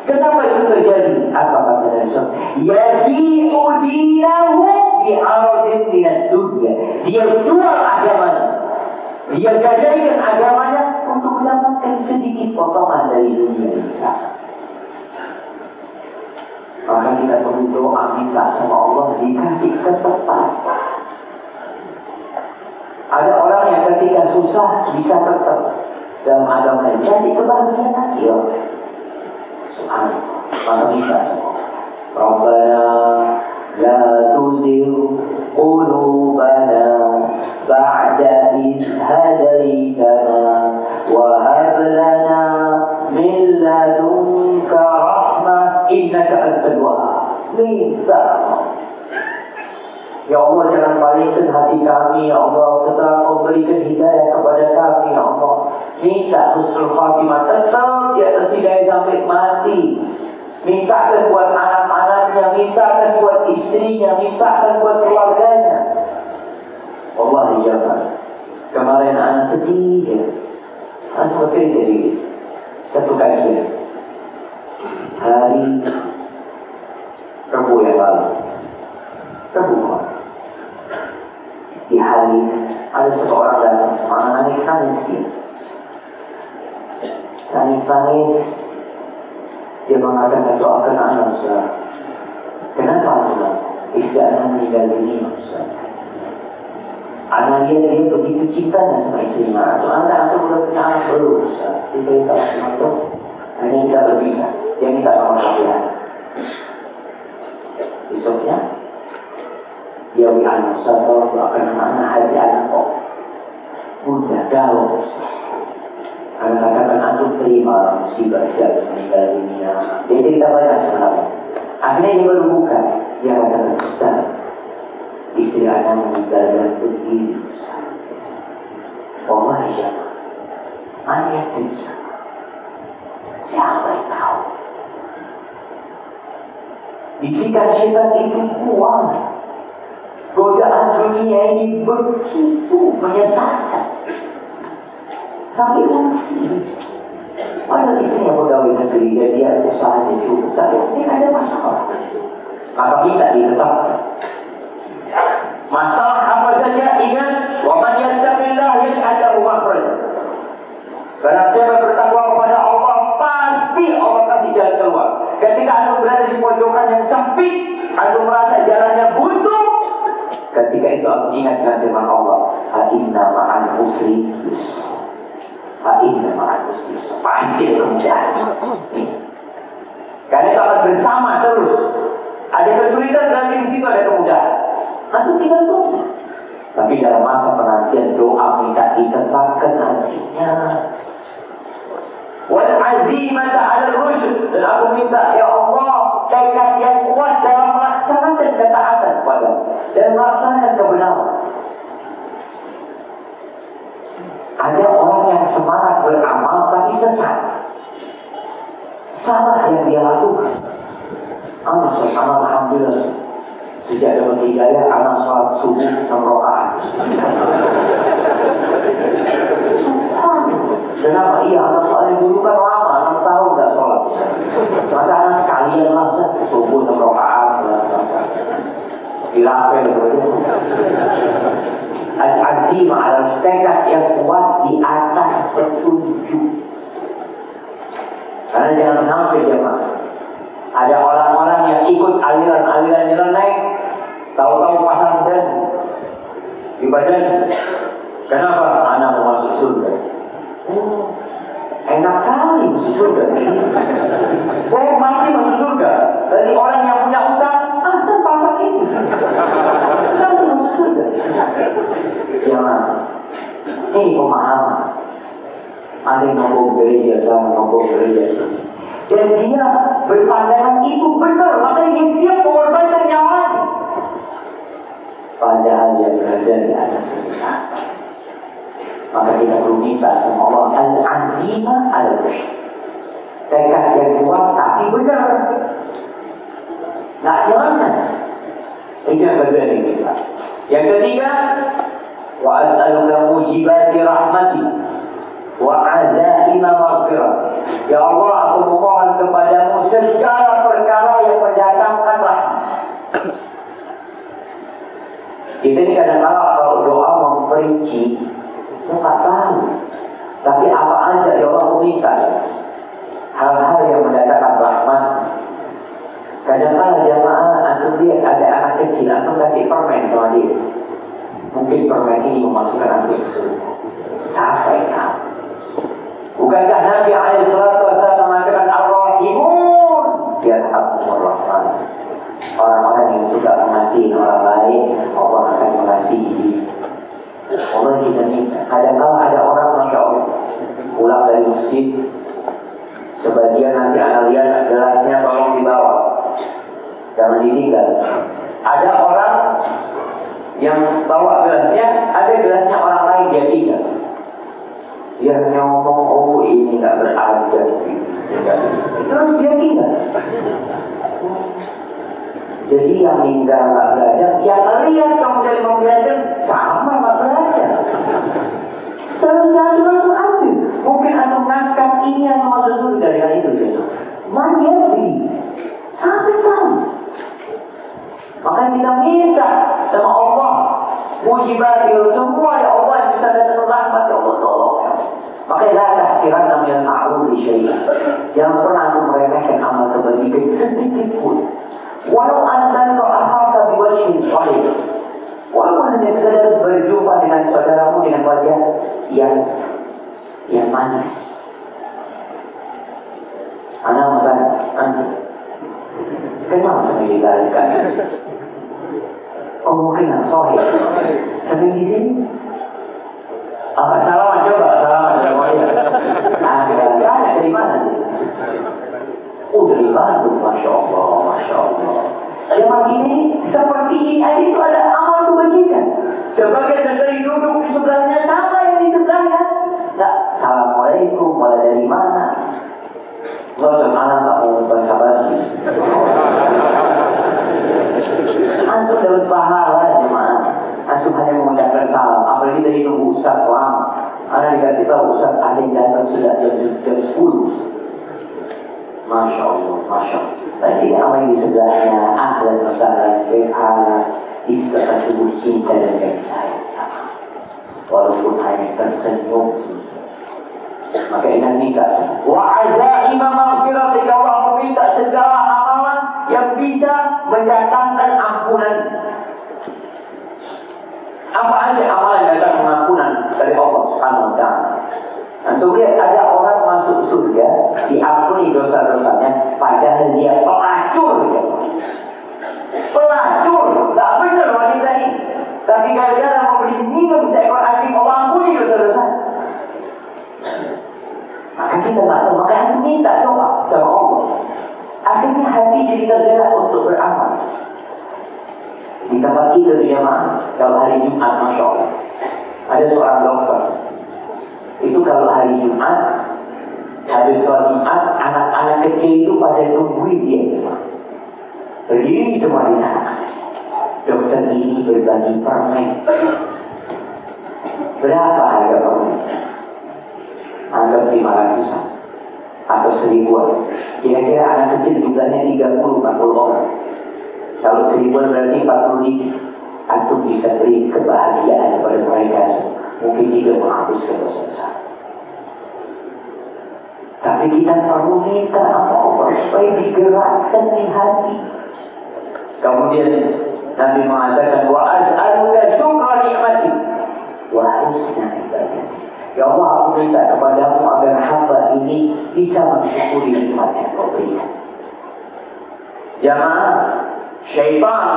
Kenapa itu terjadi? Apa kata Rasul? Yabi'u dinahu bi'aradin minad dunya. Dia jual agamanya. Dia gadaikan agamanya untuk mendapatkan sedikit potongan dari dunia ini. Maka kita perlu doa minta sama Allah dikasih ketetapan. Ada orang yang ketika susah bisa tetap dalam agamanya, dikasih kebahagiaan. Ya, subhanallah. Maka minta sama Allah. Rabbana la tuzigh qulubana ba'da idh hadaitana wa hab lana min ladunka rahmah innaka antal wahhab. Minta ya Allah, jangan palingkan hati kami ya Allah setelah kau berikan hidayah kepada kami ya Allah. Minta husnul khatimah tetap di atas hidayah sampai mati. Mintakan buat anak-anaknya, mintakan buat istrinya, mintakan buat keluarganya. Allah ijabah. Kemarin anak sedih ya. Anak seperti jadi satu kajian hari Rabu yang lalu. Di hari ada satu orang datang, nangis dia. Nangis. Dia mengatakan doakan anak Ustaz. Kenapa Ustaz? Istrinya meninggal dunia Ustaz. Anak dia begitu cintanya sama istrinya. Anak udah punya anak belum Ustaz? Dia cerita sama itu. Hanya kita berpisah. Dia minta nomor kalian. Besoknya dia bilang Ustaz, tolong doakan anak haji anak kok. Udah galau. Anak katakan antum terima musibah siapa meninggal dunia. Dia cerita banyak sebenarnya. Akhirnya dia berbuka. Dia katakan, Ustaz, istri anak meninggal dan begini. Allah siapa? Ayat itu siapa yang tahu? Bisikan syaitan itu kuat. Godaan dunia ini begitu menyesatkan. Sampai mungkin padahal istrinya pegawai negeri dan dia usahanya cukup, tapi mungkin ada masalah. Maka minta ditetapkan. Masalah apa saja ingat, wa man yattaqillah yaj'al lahu makhraja. Karena siapa bertakwa kepada Allah, pasti Allah kasih jalan keluar. Ketika antum berada di pojokan yang sempit, antum merasa jalannya buntu, ketika itu antum ingat dengan firman Allah, fa inna ma'al usri yusra. Fa inna ma'al usri yusra. Pasti kemudahan. Karena itu akan bersama terus. Ada kesulitan, berarti di situ ada kemudahan. Antum tinggal tunggu. Tapi dalam masa penantian doa minta ditetapkan hatinya. Wal azimata 'ala rusyd, dan aku minta ya Allah tekad yang kuat dalam melaksanakan ketaatan kepada dan melaksanakan kebenaran. Ada orang yang semangat beramal tapi sesat. Salah yang dia lakukan. Alhamdulillah. Sejak dapat hidayah, anak sholat subuh 6 rakaat. Kenapa? Iya, anak sholat dulu kan lama, 6 tahun gak sholat. Maka anak sekalian lah, subuh 6 rakaat. Dilapel gitu. Al-azim adalah tekad yang kuat di atas petunjuk. Karena jangan sampai jemaah, ada orang-orang yang ikut aliran-aliran nyeleneh, tahu-tahu pasang dan di badan. Kenapa? Anak mau masuk surga. Oh, enak kali masuk surga. Saya mati masuk surga. Dari orang yang punya utang, pasang itu. Nanti masuk surga. Jangan. Ini pemahaman. Ada yang ngomong gereja sama, ngomong gereja sama. Dan dia berpandangan itu benar, makanya dia siap mengorbankan nyawanya. Padahal dia berada di atas kesesatan. Maka kita perlu minta sama Allah al-azimah al-rusyd. Tekad yang kuat tapi benar. Nah, jangan. Itu yang kedua yang kita. Yang ketiga, wa as'aluka mujibati rahmati wa azaima maghfirah. Ya Allah, aku memohon kepadamu segala perkara yang mendatangkan rahmat. Kita ini kadang-kadang kalau doa memperinci, kita tak tahu. Tapi apa aja ya Allah minta, hal-hal yang mendatangkan rahmat. Kadang-kadang jamaah antum lihat ada anak kecil, antum kasih permen sama dia. Mungkin permen ini memasukkan antum ke surga. Siapa yang tahu? Bukankah Nabi SAW mengatakan Ar-Rahimun yarhamhumur Rahman. Orang-orang yang suka mengasihi orang lain, Allah akan mengasihi. Allah kita minta. Kadang-kadang ada orang Masya Allah pulang dari masjid, sebagian nanti anak lihat gelasnya tolong dibawa, jangan ditinggal. Ada orang yang bawa gelasnya, ada gelasnya orang lain dia tinggal. Dia ngomong, oh ini gak berajar. Terus dia tinggal. Jadi yang tinggal gak belajar, yang lihat kamu dari mau belajar, sama gak belajar. Terus yang juga ambil. Mungkin antum ngangkat ini yang masuk surga dengan itu. Mandiri. Sampai tahu. Maka kita minta sama Allah, mujibat semua ya Allah yang bisa datang rahmat ya Allah tolong ya. Maka la tahqiranna min al-ma'ruf syai'an. Jangan pernah meremehkan amal kebaikan sedikit pun. Walau anta ra'ahaka biwajhin shalih. Walaupun hanya sekadar berjumpa dengan saudaramu dengan wajah yang manis. Anak makan antum. Kenal sendiri kan? Oh mungkin sorry. Sering di sini. Salaman coba, salaman. Waduh, Masya Allah, Masya Allah. Jemaah ini seperti ini aja itu ada amal kebajikan. Sebagai dari duduk di sebelahnya sama yang di sebelahnya. Enggak, Assalamualaikum, mulai dari mana? Enggak usah mana, enggak mau basa-basi. Antum dapat pahala jemaah. Antum hanya mengucapkan salam. Apalagi dari nunggu Ustaz lama. Karena dikasih tahu Ustaz ada yang datang sudah jam 10. Masya Allah, Masya Allah. Tadi orang di sebelahnya ahlan masalah berharap istilah tubuh cinta dan kasih sayang sama. Walaupun hanya tersenyum, maka ingat nikah. Wa azaima maghfirati, Allah meminta segala amalan yang bisa mendatangkan ampunan. Apa aja amalan yang datang ampunan dari Allah Subhanahu wa taala. Untuk lihat ada orang masuk surga diampuni dosa-dosanya padahal dia pelacur ya. Pelacur, tak benar wanita ini. Tapi gara-gara membeli minum seekor anjing Allah ampuni dosa-dosanya. Maka kita tak tahu, maka yang minta doa sama Allah. Akhirnya hati jadi tergerak untuk beramal. Di tempat kita di jamaah kalau hari Jumat, Masya Allah, ada seorang dokter. Itu kalau hari Jumat, habis sholat Jumat, anak-anak kecil itu pada tungguin dia semua. Berdiri semua di sana. Dokter ini berbagi permen. Berapa harga permen? Anggap 500-an atau 1000-an. Kira-kira anak kecil jumlahnya 30-40 orang. Kalau 1000-an berarti 40.000. Antum bisa beri kebahagiaan kepada mereka semua. Mungkin juga menghapuskan dosa-dosa. Tapi kita perlu minta sama Allah supaya digerakkan di hati. Kemudian Nabi mengatakan wa az'aluka syukra ni'mati wa husna ibadati. Ya Allah, aku minta kepadamu agar hamba ini bisa mensyukuri nikmat yang kau berikan. Jamaah, syaitan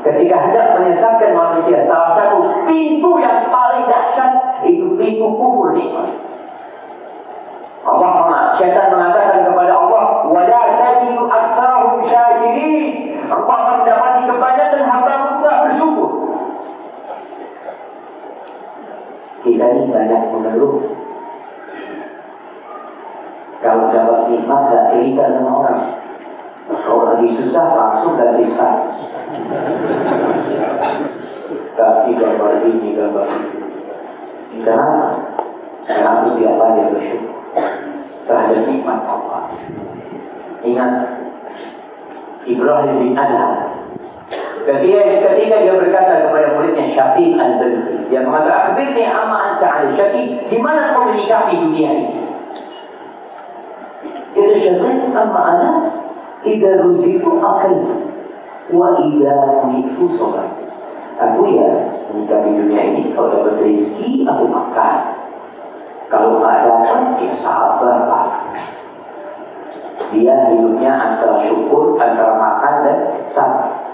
ketika hendak menyesatkan manusia, salah satu pintu yang paling dahsyat itu pintu kufur nikmat. Syaitan mengatakan kepada Allah, wala tajidu aktsarahum syakirin. Engkau akan mendapati kebanyakan hamba-Mu tidak bersyukur. Kita ini banyak mengeluh. Kalau dapat nikmat tidak cerita sama orang. Kalau lagi susah langsung ganti status. Tapi gambar ini, gambar itu. Kenapa? Karena aku tidak banyak bersyukur terhadap nikmat Allah. Ingat Ibrahim bin Adham ketika dia berkata kepada muridnya Syafiq al-Balkhi, dia mengatakan, akhbirni amma anta al Syafiq, di mana kau menikahi dunia ini? Itu Syafiq, amma ana idza ruziqtu akal wa idza mitu sabar. Aku ya menikahi dunia ini, kalau dapat rezeki aku makan. Kalau tak dapat, ya sabar Pak. Dia hidupnya antara syukur, antara makan dan sabar.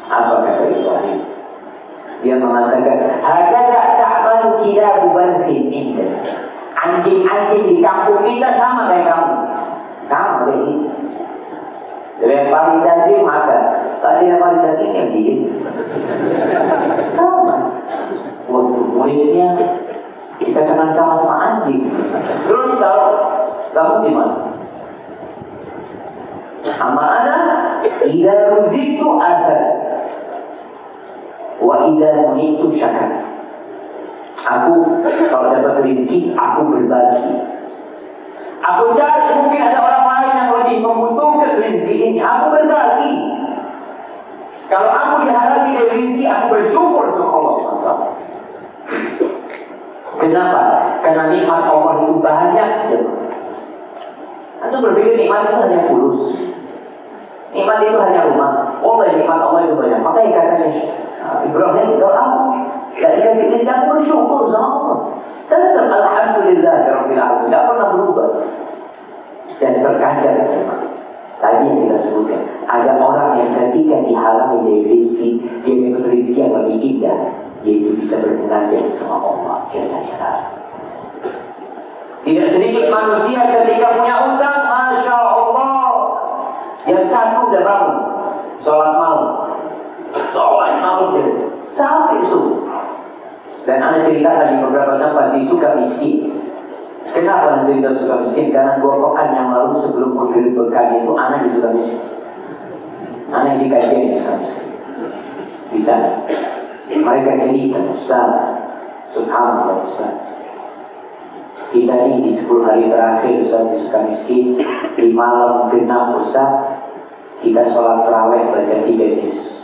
Apa kata Ibrahim? Dia mengatakan, hakadha ta'malu kilabu balkhin inda. Anjing-anjing di kampung kita sama kayak kamu. Sama kayak ini. Lempari daging makan. Tadi lempari daging yang dingin. Sama. Waktu muridnya kita senang sama-sama anjing. Terus kalau kamu gimana? Amma ana idza ruziqtu asal wa idza munitu syakar. Aku kalau dapat rezeki aku berbagi. Aku cari, mungkin ada orang lain yang lebih membutuhkan rezeki ini, aku berbagi. Kalau aku dihalangi dari rezeki, aku bersyukur sama Allah SWT. Kenapa? Karena nikmat Allah itu banyak. Anda berpikir nikmat itu hanya fulus, nikmat itu hanya rumah. Oh, nikmat Allah itu banyak. Makanya katanya Ibrahim, kalau aku tidak dikasih rezeki, aku bersyukur sama Allah. Tetap alhamdulillah rabbil alamin, tidak pernah berubah. Dan terkadang tadi yang kita sebutkan, ada orang yang ketika dihalangi dari rezeki, dia dapat rezeki yang lebih indah, yaitu bisa bermunajat sama Allah. Tidak sedikit manusia ketika punya utang, Masya Allah, udah bangun sholat malam gitu sampai subuh. Dan Anda cerita tadi beberapa tempat di Sukamiskin. Kenapa Anda cerita Sukamiskin? Karena 2 pekan yang lalu sebelum maghrib berkali itu Anda di Sukamiskin. Anda isi kajian di Sukamiskin. Di sana mereka cerita, Ustaz, subhanallah Ustaz, kita ini di 10 hari terakhir Ustaz di Sukamiskin, di malam genap Ustaz, kita sholat tarawih baca 3 juz.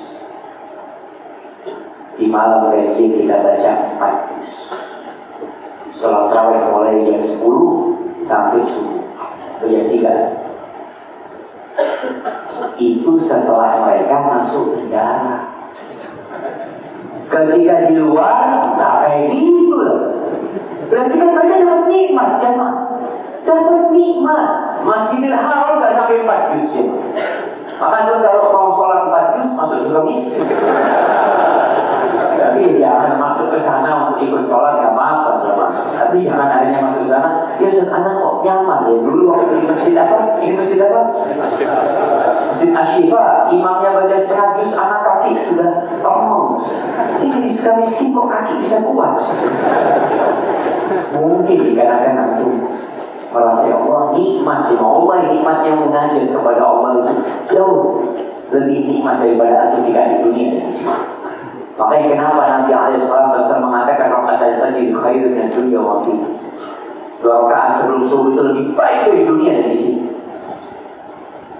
Di malam gajian kita baca 4 juz. Sholat tarawih mulai jam 10 sampai subuh. Baca 3. Itu setelah mereka masuk penjara. Ketika di luar, nah kayak gitu loh. Berarti kan mereka dapat nikmat, jemaah. Dapat nikmat. Masjidil Haram gak sampai 4 juz ya. Maka itu kalau mau sholat 4 juz masuk juga miskin. Tapi jangan masuk ke sana untuk ikut sholat, gak apa-apa jemaah. Tapi jangan akhirnya masuk ke sana. Ya Ustaz, anak kok nyaman ya. Dulu waktu di masjid apa? Ini masjid apa? Masjid Ashifa. Imamnya baca setengah juz, anak kaki sudah tolong. Ini sudah miskin kok kaki bisa kuat. Mungkin dikarenakan itu merasa Allah nikmat ya Allah, nikmat yang mengajar kepada Allah itu jauh lebih nikmat daripada antum dikasih dunia dan isi. Makanya kenapa Nabi SAW mengatakan rakaat fajr khairun min dunya wa ma fiha. 2 rakaat sebelum subuh itu lebih baik dari dunia dan isi.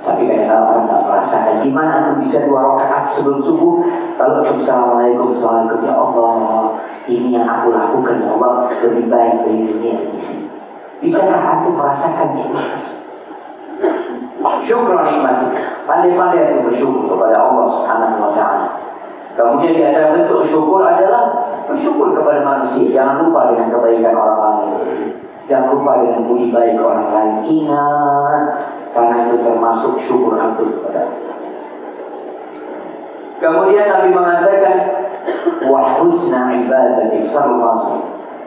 Tapi kadang-kadang orang tak merasakan gimana antum bisa 2 rakaat sebelum subuh. Kalau assalamualaikum ya Allah, ini yang aku lakukan ya Allah lebih baik dari dunia dan isi. Bisakah antum merasakannya? Syukur nikmat. Pandai-pandai itu bersyukur kepada Allah Subhanahu wa Ta'ala. Kemudian di antara bentuk syukur adalah bersyukur kepada manusia. Jangan lupa dengan kebaikan orang lain. Jangan lupa dengan budi baik orang lain. Ingat, karena itu termasuk syukur antum kepada Allah. Kemudian Nabi mengatakan, wa husna ibadati sarul.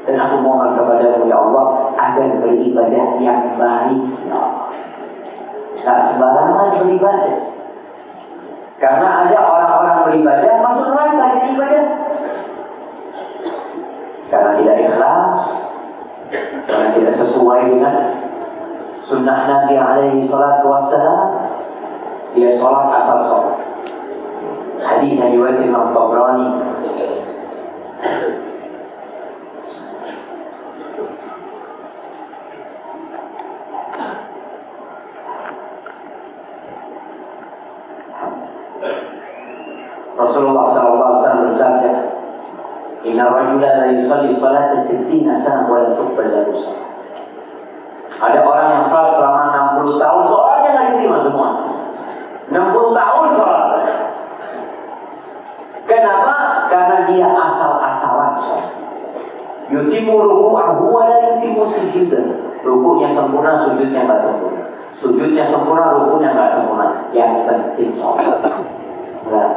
Dan aku mohon kepadamu ya Allah agar beribadah yang baik ya Allah. Tak sembarangan beribadah. Karena ada orang-orang beribadah masuk neraka dari ibadah. Karena tidak ikhlas, karena tidak sesuai dengan sunnah Nabi alaihi salatu wassalam, dia sholat asal sholat. Hadis yang diriwayatkan Imam Tabrani. Rasulullah SAW bersabda, Inna rajula la yusalli salata 60 sana wa la tuqbal lahu salat. Ada orang yang salat selama 60 tahun, sholatnya nggak diterima semua. 60 tahun sholat. Kenapa? Karena dia asal-asalan sholat. Yutimu ruku'ahu wa la yutimu sujudan. Ruku'nya sempurna, sujudnya nggak sempurna. Sujudnya sempurna, ruku'nya nggak sempurna. Yang penting sholat. Nah,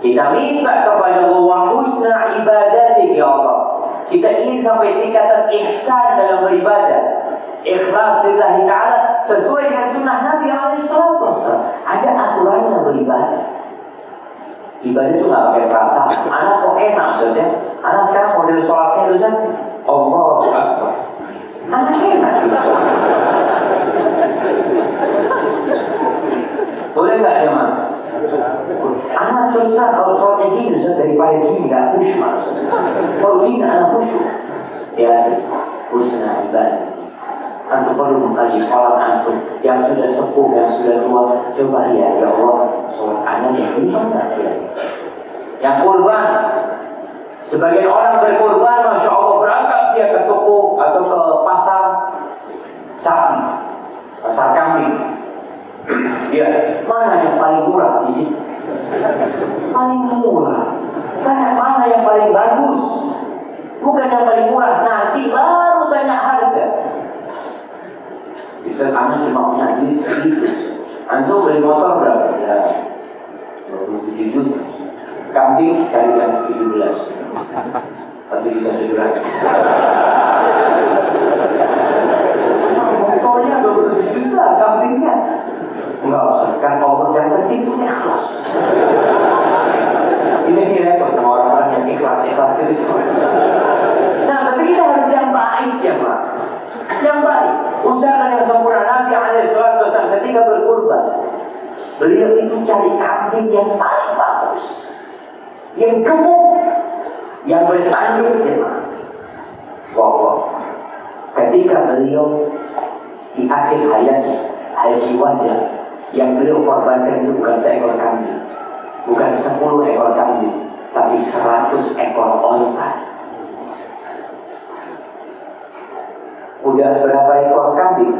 kita minta kepada Allah husna ibadatik ya Allah. Kita ingin sampai tingkatan ihsan dalam beribadah. Ikhlas lillahi ta'ala sesuai dengan sunnah Nabi SAW. Ada aturannya beribadah. Ibadah itu gak pakai perasaan. Anak kok enak saja. Anak sekarang model sholatnya itu kan Allahu Akbar. Anak enak gitu. Boleh gak ya man? Anak terus kalau sholatnya gini daripada gini gak khusyuk. Kalau gini anak khusyuk. Ya, husna ibadah. Antum perlu mengkaji sholat antum yang sudah sepuh, yang sudah tua. Coba lihat ya Allah, sholat anak yang gimana ya? Yang kurban, sebagian orang berkurban, masya Allah berangkat dia ke toko atau ke pasar sapi, pasar kambing. Ya, mana yang paling murah di sini? Paling murah. Mana yang paling bagus? Bukan yang paling murah. Nanti baru tanya harga. Bisa anak cuma punya duit segitu. Antum beli motor berapa? Ya, 27 juta. Kambing carikan 17. Tapi kita segera. Motornya 27 juta, kambingnya. Enggak usah, kan kalau berjangka Nah, tapi kita harus yang baik ya Pak. Yang baik. Usahakan yang sempurna. Nabi SAW ketika berkurban, beliau itu cari kambing yang paling bagus, yang gemuk, yang bertanduk ya Pak. Wow. Ketika beliau di akhir hayatnya, haji wada, yang beliau korbankan itu bukan seekor kambing, bukan 10 ekor kambing, tapi 100 ekor onta. Udah berapa ekor kambing?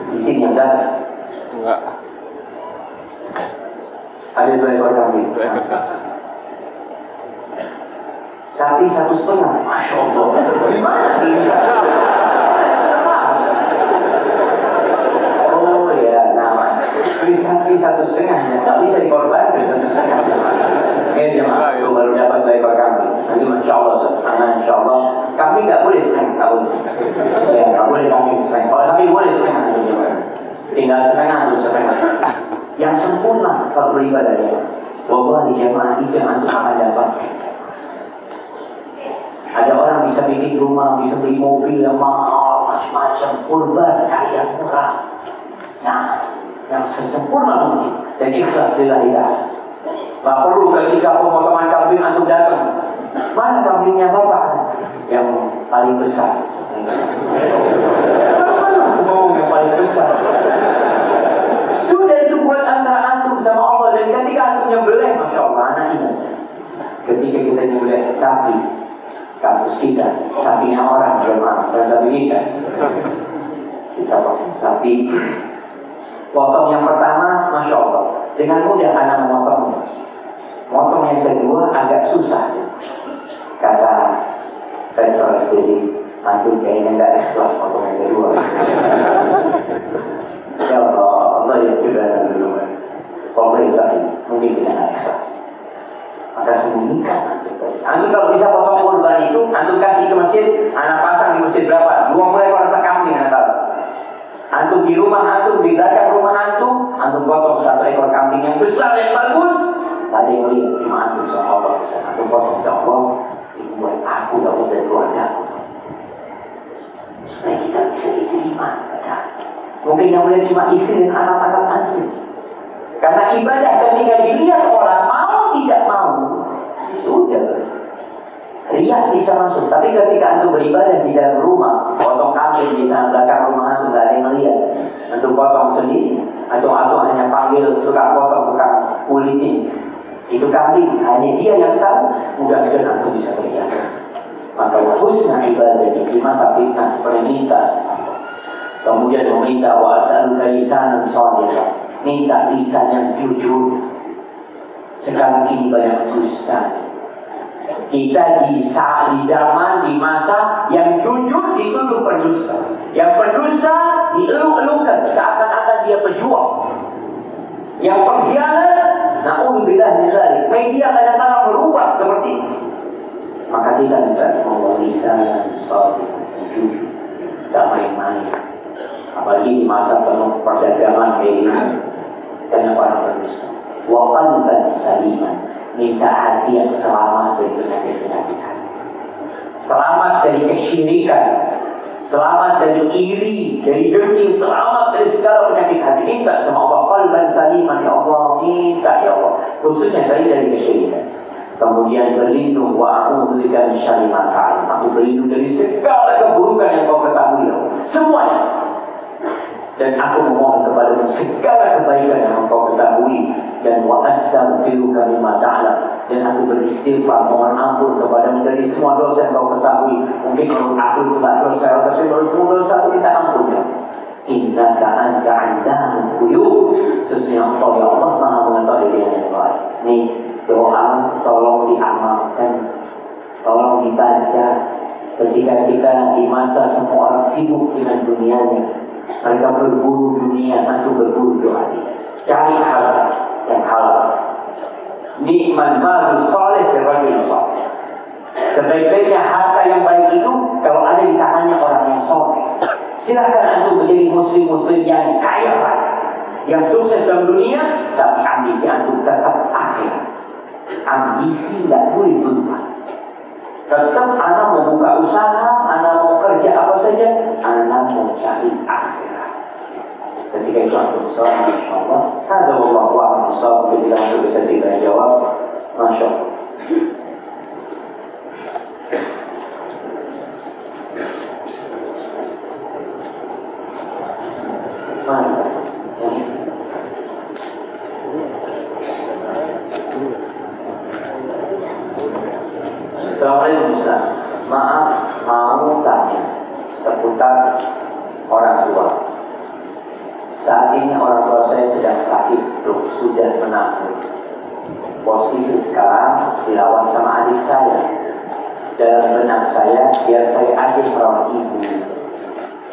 Di sini ada? Enggak. Ada 2 ekor kambing. Sapi 1,5. Masya Allah. Gimana belinya? Oh ya, nama. Beli sapi 1,5 ya. Tak bisa dikorbankan 1,5. Ini jemaah itu baru dapat 2 ekor kambing. Nanti Masya Allah, Insya Allah. Kami nggak boleh setengah tahun. Ya, nggak boleh kambing setengah. Kalau kami boleh setengah. Tinggal setengah atau setengah. Yang sempurna kalau beribadah ya. Wallahi jemaah itu yang antum akan dapat. Ada orang bisa bikin rumah, bisa beli mobil yang mahal, macam-macam, kurban, kaya murah. Nah, yang sesempurna mungkin dan ikhlas lillahi ta'ala. Tak perlu ketika pemotongan kambing antum datang. Mana kambingnya Bapak? Yang paling besar. Mana yang paling besar? Sudah itu buat antara antum sama Allah. Dan ketika antum nyembelih, Masya Allah, anak ini. Ketika kita nyembelih sapi, kampus kita, sapinya orang, jemaah, bukan sapi kita. Kita potong sapi. Potong yang pertama, Masya Allah, dengan mudah anak memotongnya. Potong yang kedua agak susah. Kata Petrol sendiri, antum kayaknya nggak ikhlas potong yang kedua. Ya Allah ya kita dulu. Pemirsa ini mungkin tidak ikhlas. Maka sembunyikan antum. Antum kalau bisa potong kurban itu, antum kasih ke masjid, anak pasang di masjid berapa? 20 ekor kambing anak. Antum di rumah antum, di belakang rumah antum potong 1 ekor kambing yang besar yang bagus. Ada yang lihat cuma antum sama Allah besar. Antum potong ya Allah, ini buat aku dapat dari keluarga aku. Supaya kita bisa diterima. Mungkin yang lihat cuma istri dan anak-anak antum. Karena ibadah ketika dilihat orang mau tidak mau, sudah riak bisa masuk. Tapi ketika antum beribadah di dalam rumah, potong kambing di sana belakang rumah antum, nggak ada yang lihat, antum potong sendiri, atau hanya panggil tukang potong, tukang kulitin, itu kambing hanya dia yang tahu. Mudah-mudahan antum bisa beribadah. Maka husna ibadah di masa fitnah seperti minta, kemudian meminta wa as'aluka lisanan shadiqan, minta lisan yang jujur. Sekarang ini banyak dusta. Kita di zaman, di masa yang jujur dituduh pendusta, yang pendusta dieluk-elukan seakan-akan dia pejuang, yang pengkhianat, na'udzubillah min dzalik, media kadang-kadang berubah seperti itu. Maka kita minta semoga lisan shadiq, jujur, tidak main-main. Apalagi di masa penuh perdagangan kayak ini, banyak orang berdusta. Wa qalban saliman, minta hati yang selamat dari penyakit-penyakit hati, selamat dari kesyirikan, selamat dari iri, dari dengki, selamat dari segala penyakit hati. Minta sama Allah qalban saliman, ya Allah, minta ya Allah, khususnya dari kesyirikan. Kemudian berlindung, wa a'udzubika min syarri ma ta'lam, aku berlindung dari segala keburukan yang kau ketahui semuanya. Dan aku memohon kepadamu segala kebaikan yang engkau ketahui. Dan wa astaghfiruka mimma ta'lam, dan aku beristighfar, mohon ampun kepadamu dari semua dosa yang kau ketahui. Mungkin menurut aku itu tidak dosa, tapi menurutmu dosa, aku minta ampun ya. Innaka anta 'allamul ghuyub, sesungguhnya engkau ya Allah Maha mengetahui yang baik. Nih doa tolong diamalkan, tolong dibaca. Ketika kita di masa semua orang sibuk dengan dunianya, mereka berburu dunia, atau berburu doa. Cari hal yang halal. Ni'mal malu soleh firrajul soleh. Sebaik-baiknya harta yang baik itu kalau ada di tangannya orang yang soleh. Silakan antum menjadi muslim-muslim yang kaya raya, yang sukses dalam dunia, tapi ambisi antum tetap akhir. Ambisi tidak boleh berubah. Tetap anak mau buka usaha, anak mau kerja apa saja, anak mau cari akhirat. Ketika itu antum sholat, Masya Allah. Ada wallahu a'lam bishawab. Ketika antum bisa segera jawab, Masya Allah. Mantap. Assalamualaikum Ustaz. Maaf, mau tanya seputar orang tua. Saat ini orang tua saya sedang sakit, sudah menanggung. Posisi sekarang dirawat sama adik saya. Dalam benak saya, biar saya adik merawat ibu.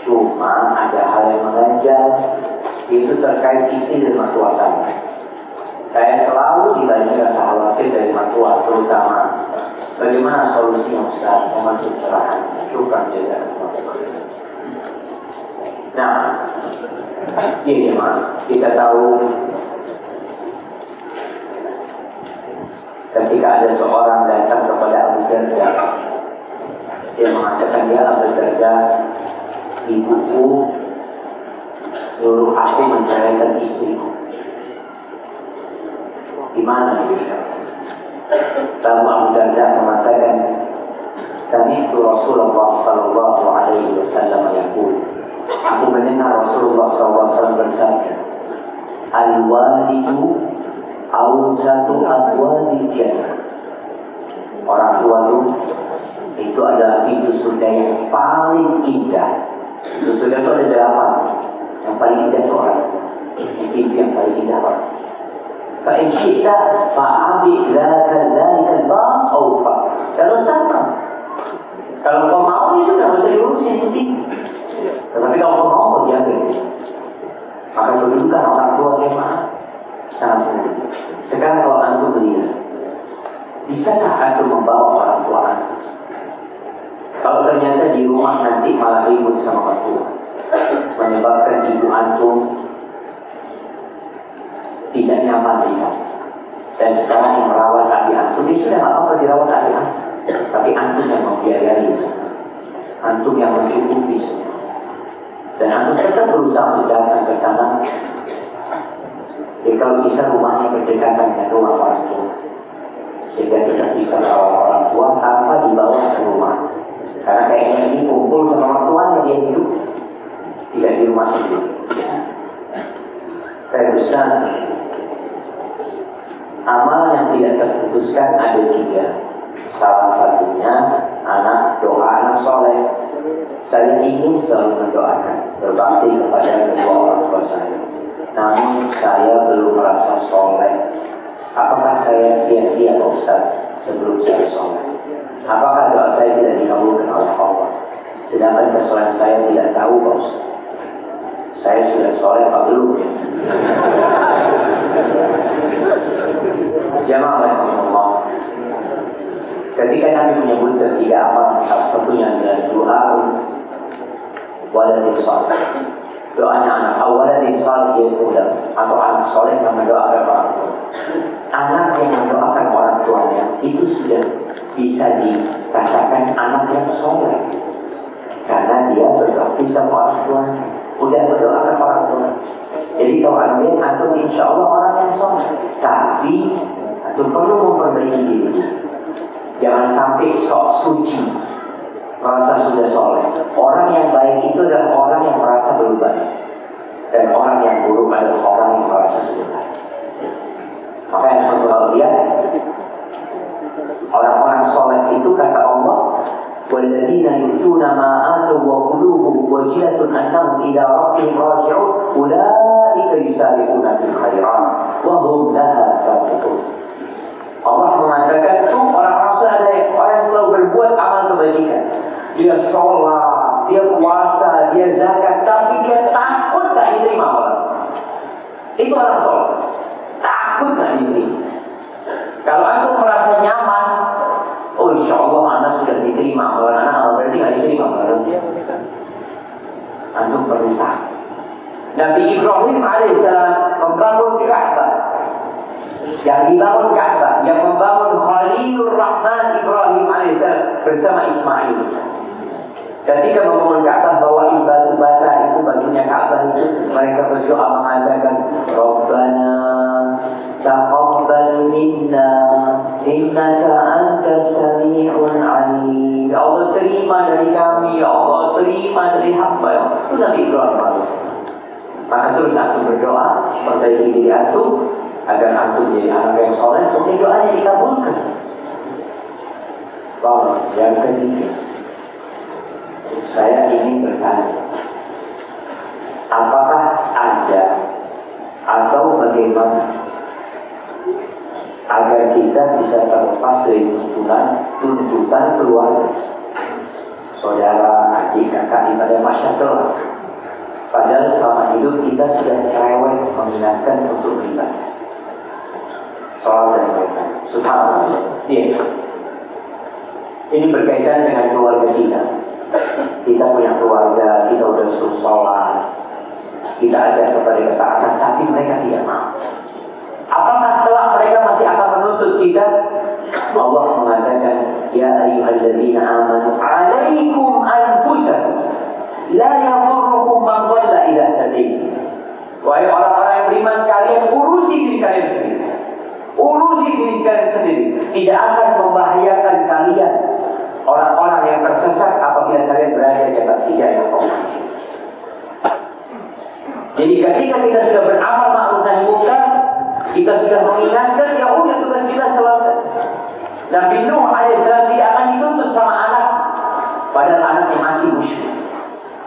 Cuma ada hal yang mengganjal, itu terkait istri dan mertua saya. Saya selalu dibantu rasa khawatir dari mertua, terutama bagaimana solusinya Ustaz, mohon pencerahan. Syukran jazakallahu. Nah, ini jemaah, kita tahu ketika ada seorang datang kepada Abu Darda, dia mengatakan, dia Abu Darda, ibuku nyuruh aku menceraikan istriku. Gimana istrinya? Lalu Abu Darda mengatakan, Sami'tu Rasulullah sallallahu alaihi wasallam yaqul, aku mendengar Rasulullah sallallahu alaihi wasallam bersabda, al-walidu awsatu abwabil jannah. Orang tua itu adalah pintu surga yang paling indah. Pintu surga itu ada 8. Yang paling indah itu orang. Pintu yang paling indah orang. Fa'in syi'ta fa'abi laka dhalikal ba'am awfa. Kalau sama, kalau kau mau itu sudah bisa diurusin itu. Tetapi kalau kau mau diambil, maka kedudukan orang tua jemaah sangat penting. Sekarang kalau antum melihat, bisakah antum membawa orang tua antum? Kalau ternyata di rumah nanti malah ribut sama orang tua, menyebabkan ibu antum tidak nyaman di sana. Dan sekarang yang merawat adik antum, dia sudah tidak apa-apa dirawat adik antum, tapi antum yang membiayai di sana, antum yang mencukupi semua. Dan antum tetap berusaha untuk datang ke sana. Jadi kalau bisa rumahnya berdekatan dengan rumah orang tua, sehingga tidak bisa merawat orang tua tanpa dibawa ke rumah. Karena kayaknya ini kumpul sama orang tuanya, dia hidup tidak di rumah sendiri. Terusan, amal yang tidak terputuskan ada 3. Salah satunya doa anak soleh. Saya ingin selalu mendoakan, berbakti kepada kedua orang tua saya. Namun saya belum merasa soleh. Apakah saya sia-sia Ustaz sebelum saya soleh? Apakah doa saya tidak dikabulkan oleh Allah? Sedangkan kesalahan saya tidak tahu Ustaz. Saya sudah soleh apa belum? Jamaah rahimahullah. Ketika Nabi menyebutkan 3 amal, salah satunya adalah doa waladin salih. Doanya anak waladin salih atau anak soleh yang mendoakan orang tua. Anak yang mendoakan orang tuanya itu sudah bisa dikatakan anak yang soleh, karena dia berbakti sama orang tuanya, udah mendoakan orang tua. Jadi kalau antum insya Allah orang yang soleh, tapi antum perlu memperbaiki diri. Jangan sampai sok suci, merasa sudah soleh. Orang yang baik itu adalah orang yang merasa belum baik, dan orang yang buruk adalah orang yang merasa sudah baik. Maka yang perlu lihat, orang-orang soleh itu kata Allah, walladzina yu'tuna ma atu wa qulubuhum wajilatun annahum ila rabbihim raji'un ulaika yusari'una fil khairat wa hum laha sabiqun. Allah mengatakan orang-orang soleh ada orang yang selalu berbuat amal kebajikan. Dia sholat, dia puasa, dia zakat, tapi dia takut tak diterima Allah. Itu orang soleh, takut tak diterima. Kalau antum merasa nyaman, oh insya Allah anak sudah diterima. Kalau anak berarti nggak diterima. Antum perlu tahu. Nabi Ibrahim alaihissalam membangun Ka'bah. Yang dibangun Ka'bah, yang membangun Khalilur Rahman Ibrahim alaihissalam bersama Ismail. Ketika membangun Ka'bah, bawain batu bata itu baginya Ka'bah itu, mereka berdoa mengatakan, Rabbana taqabbal minna innaka antas sami'un alim. Ya Allah, terima dari kami, ya Allah, terima dari hamba. Itu Nabi Ibrahim alaihissalam. Maka terus antum berdoa, perbaiki diri antum agar antum jadi anak yang soleh, mungkin doanya dikabulkan. Lalu yang ketiga, saya ingin bertanya, apakah ada atau bagaimana agar kita bisa terlepas dari tuntutan keluarga, saudara, adik, kakak, ibadah masyarakat? Padahal selama hidup kita sudah cerewet mengingatkan untuk beribadah, sholat dan lain-lain. Subhanallah. Iya. Ini berkaitan dengan keluarga kita. Kita punya keluarga, kita udah suruh sholat, kita ajak kepada ketaatan, tapi mereka tidak mau. Apakah kelak mereka masih akan menuntut kita? Allah mengatakan, Ya ayyuhalladzina amanu alaikum anfusakum la yadurrukum man dhalla ila sabil. Wahai orang-orang yang beriman, kalian urusi diri kalian sendiri. Urusi diri kalian sendiri. Tidak akan membahayakan kalian orang-orang yang tersesat apabila kalian berada di atas hidayah Allah. Jadi ketika kita sudah beramal ma'ruf nahi munkar, kita sudah mengingatkan, ya udah tugas kita selesai. Nabi Nuh alaihissalam tidak akan dituntut sama anak, padahal anaknya mati musyrik.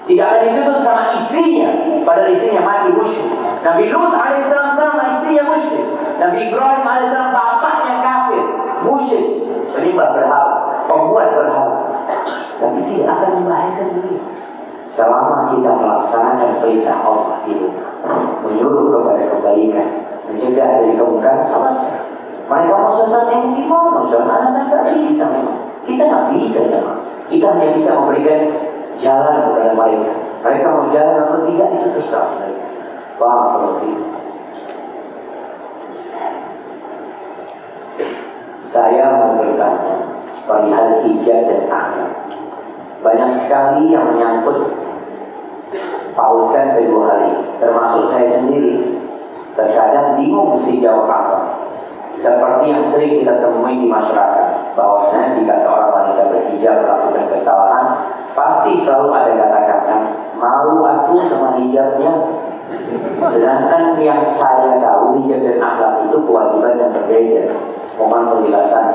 Tidak akan dituntut sama istrinya, padahal istrinya mati musyrik. Nabi Lut alaihissalam sama istrinya musyrik. Nabi Ibrahim alaihissalam bapaknya kafir, musyrik, penyembah berhala, pembuat berhala. Tapi tidak akan membahayakan diri selama kita melaksanakan perintah Allah itu, menyuruh kepada kebaikan, mencegah dari kemungkaran, selesai. Mereka mau sesat yang gimana? Anak-anak tidak bisa. Kita tidak bisa, ya. Kita hanya bisa memberikan jalan kepada mereka. Mereka mau jalan atau tidak, itu terserah mereka. Paham kalau tidak? Saya mau bertanya perihal ijab dan akhlak. Banyak sekali yang menyangkut pautkan kedua hal ini, termasuk saya sendiri. Terkadang bingung mesti jawab apa. Seperti yang sering kita temui di masyarakat, bahwasanya jika seorang wanita berhijab melakukan kesalahan, pasti selalu ada kata-kata, malu aku sama hijabnya. Sedangkan yang saya tahu, hijab dan akhlak itu kewajiban yang berbeda. Mohon penjelasan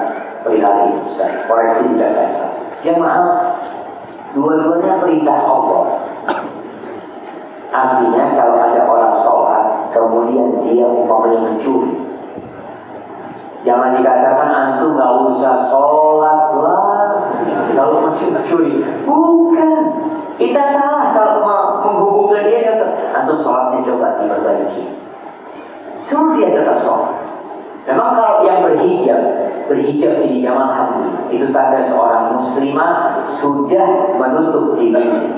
perihal itu, Ustaz. Koreksi jika saya salah. Ya maaf, dua-duanya perintah Allah. Artinya kalau ada orang sholat, kemudian dia umpamanya mencuri, jangan dikatakan antum gak usah sholat lah kalau masih mencuri. Bukan, kita salah kalau menghubungkan dia. Antum sholatnya coba diperbaiki, suruh dia tetap sholat. Memang kalau yang berhijab ini zaman hadis, itu tanda seorang muslimah sudah menutup diri,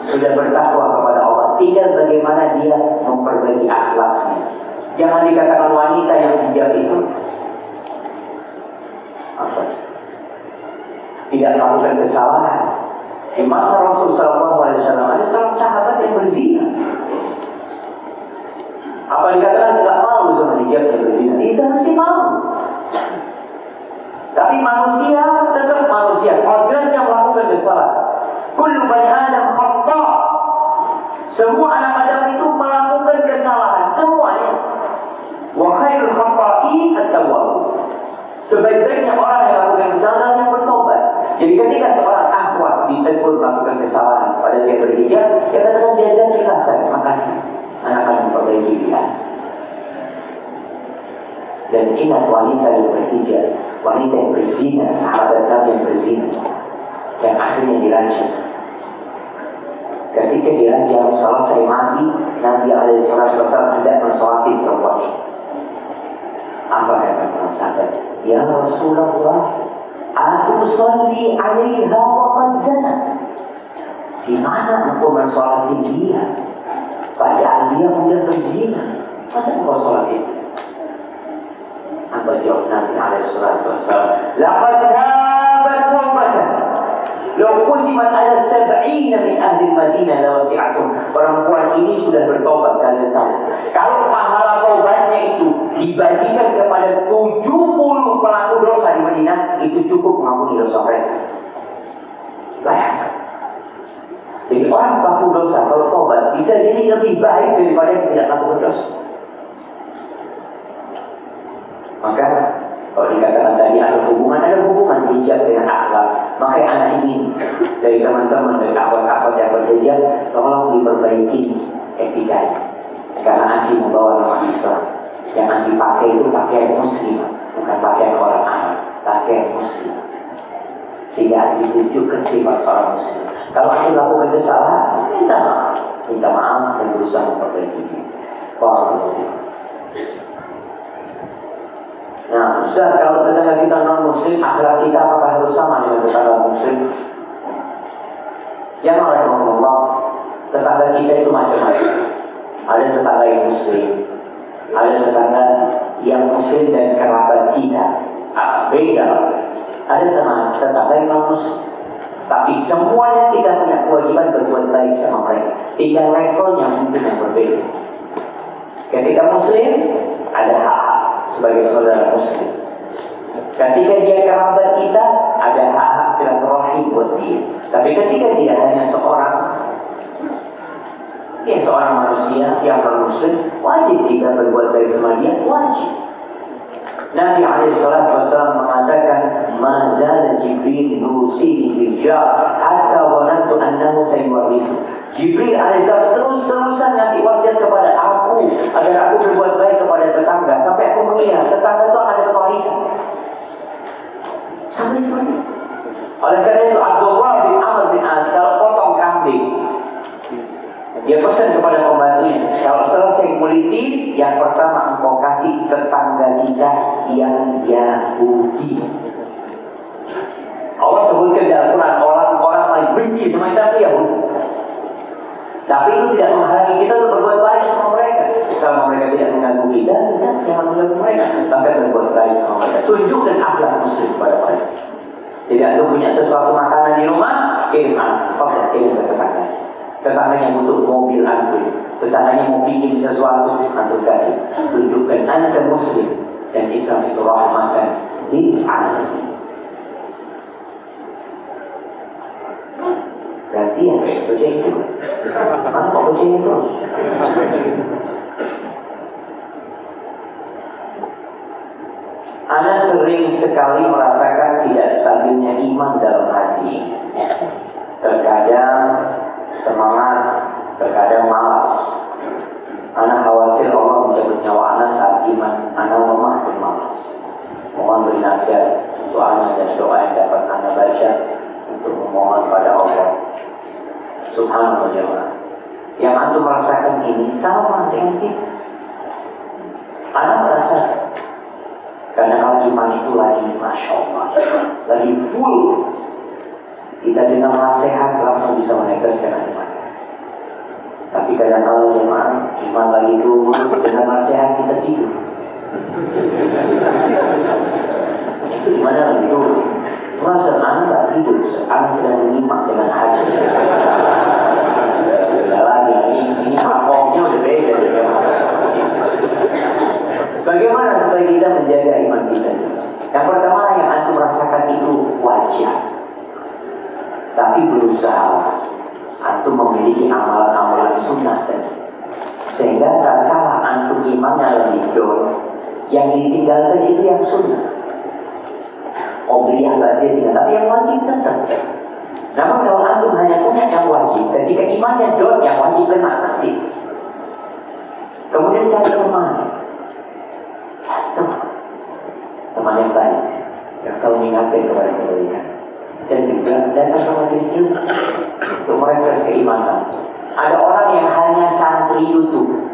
sudah bertakwa kepada Allah. Tinggal bagaimana dia memperbaiki akhlaknya. Jangan dikatakan wanita yang hijab itu apa? Tidak melakukan kesalahan. Di masa Rasulullah SAW ada seorang sahabat yang berzina. Apa dikatakan tidak malu sama hijab yang berzina? Dia mesti malu. Tapi manusia tetap manusia. Kodratnya melakukan kesalahan. Kullu bani Adam khata'. Semua anak Adam itu melakukan kesalahan, semuanya. Wa khairul khata'in at-tawwab. Sebaik-baiknya orang yang melakukan kesalahan yang bertobat. Jadi ketika seorang akhwat ditegur melakukan kesalahan pada dia berhijab, dia katakan biasa silahkan, makasih, anak akan memperbaiki dia. Dan ingat wanita yang berhijab, wanita yang berzina, sahabat Nabi yang berzina, yang akhirnya dirajam. Ketika dirajam selesai mati, Nabi SAW hendak mensolati perempuan ini. Apa kata para sahabat? Ya Rasulullah, aku sholli alaiha wa qad zana. Di mana engkau mensolati dia? Padahal dia sudah berzina. Masa engkau solati? Apa jawab Nabi alaihissalam? Laqad tabat taubatan law qusimat ala 70 min ahli Madinah lawasi'atum. Perempuan ini sudah bertobat, kalian tahu. Kalau pahala taubatnya itu dibagikan kepada 70 pelaku dosa di Madinah, itu cukup mengampuni dosa mereka. Bayangkan. Jadi orang pelaku dosa kalau tobat bisa jadi lebih baik daripada yang tidak pelaku dosa. Maka kalau dikatakan tadi ada hubungan hijab dengan akhlak. Maka anak ini dari teman-teman dari akhwat-akhwat yang berhijab, tolong diperbaiki etikanya. Karena nanti membawa nama Islam. Yang nanti pakai itu pakaian muslim, bukan pakaian orang Arab, pakaian muslim. Sehingga ditunjukkan sifat seorang muslim. Kalau aku lakukan kesalahan, minta maaf dan berusaha memperbaiki. Nah, Ustaz, kalau tetangga kita non-muslim, akhlak kita apakah harus sama dengan tetangga muslim? Yang rahimahullah, tetangga kita itu macam-macam. Ada tetangga yang muslim, ada tetangga yang muslim dan kerabat kita. Beda. Ada tetangga yang non-muslim. Tapi semuanya kita punya kewajiban berbuat baik sama mereka. Tinggal levelnya mungkin yang berbeda. Ketika muslim, ada hak-hak sebagai saudara muslim. Ketika dia kerabat kita, ada hak-hak silaturahim buat dia. Tapi ketika dia hanya seorang manusia yang non-muslim, wajib kita berbuat baik sama dia, wajib. Nabi SAW mengatakan, "Mazal Jibril yusini bil jar hatta dhanantu annahu sayuwarrithu." Jibril alaihissalam terus-terusan ngasih wasiat kepada aku agar aku berbuat baik kepada tetangga sampai aku mengira tetangga itu akan dapat warisan. Sampai seperti itu. Oleh karena itu Abdullah bin Amr bin As kalau potong kambing, dia pesan kepada pembantunya, kalau selesai kuliti, yang pertama engkau kasih tetangga kita yang Yahudi. Allah sebutkan dalam Quran orang-orang paling benci sama kita itu Yahudi. Tapi itu tidak menghalangi kita untuk berbuat baik sama mereka. Selama mereka tidak mengganggu kita, jangan mengganggu mereka. Bahkan berbuat baik sama mereka. Tunjukkan akhlak muslim kepada mereka. Tidak ada punya sesuatu makanan di rumah, kirim anak, kirim ke tetangga. Tetangganya butuh mobil antum, tetangganya mau bikin sesuatu antum kasih. Tunjukkan anda muslim dan Islam itu rahmatan lil alamin. Berarti yang kayak bojeng itu, mana kok bojeng itu? Ana sering sekali merasakan tidak stabilnya iman dalam hati. Terkadang semangat, terkadang malas. Ana khawatir Allah mencabut nyawa ana saat iman ana lemah dan malas. Mohon beri nasihat untuk ana dan doa yang dapat ana baca untuk memohon pada Allah Subhanahu wa ta'ala. Yang antum merasakan ini sama dengan kita. Ana merasakan karena kalau iman itu lagi Masya Allah, lagi full. Kita dengan nasihat langsung bisa menegakkan iman. Tapi kadang-kadang iman lagi turun, dengan nasihat kita tidur. Itu gimana lagi turun? Masa anda tidur, anda sedang menyimak dengan hati. Tidak lagi, ini makomnya udah beda. Bagaimana supaya kita menjaga iman kita? Yang pertama yang antum merasakan itu wajar. Tapi berusaha antum memiliki amalan-amalan sunnah tadi. Sehingga tak kalah antum imannya lebih down, yang ditinggalkan itu yang sunnah. Obliyah saja tidak, tapi yang wajib tetap. Namun kalau antum hanya punya yang wajib, ketika imannya down, yang wajib kena nanti. Kemudian cari teman yang baik, yang selalu mengingatkan kepada kebaikan. Dan juga datang sama Islam untuk mereka keimanan. Ada orang yang hanya santri YouTube.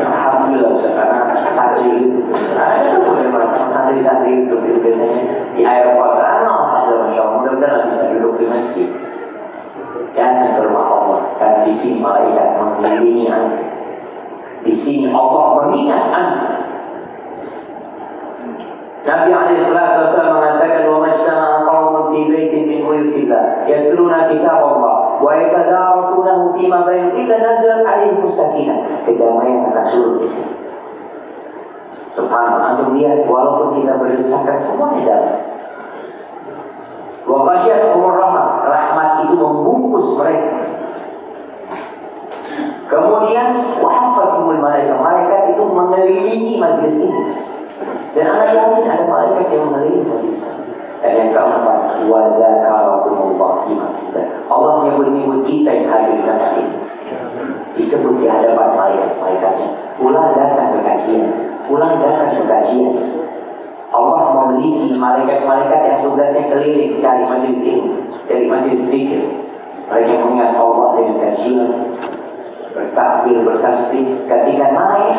Alhamdulillah sekarang santri YouTube. Ada santri YouTube itu biasanya di airport. Mudah-mudahan bisa duduk di masjid. Jangan ke rumah Allah. Karena di sini malaikat mengiringi anda. Di sini Allah mengingat anda. Nabi SAW mengatakan, wa majtama'a qaumun fi baitin min buyutillah yatluna kitabullah wa yatadarasunahu fima bainahum illa nazalat alaihim sakinah. Kedamaian akan turun di sini. Subhanallah, antum lihat walaupun kita berdesakan semuanya dalam. Wa ghasyiyatuhumur rahmah, rahmat itu membungkus mereka. Kemudian wahafatumul malaikat, malaikat itu mengelilingi majlis ini. Dan anak yakin ada malaikat yang mengelilingi majlis ini. Dan yang keempat, wa dzakarakumullah fi man indah. Allah menyebut kita yang hadir di dalam ini. Disebut di hadapan malaikat-malaikatnya. Pulang datang ke kajian, pulang datang ke kajian. Allah memiliki malaikat-malaikat yang tugasnya keliling dari majlis ini, dari majlis zikir. Mereka mengingat Allah dengan kajian, bertakbir, bertasbih. Ketika naik,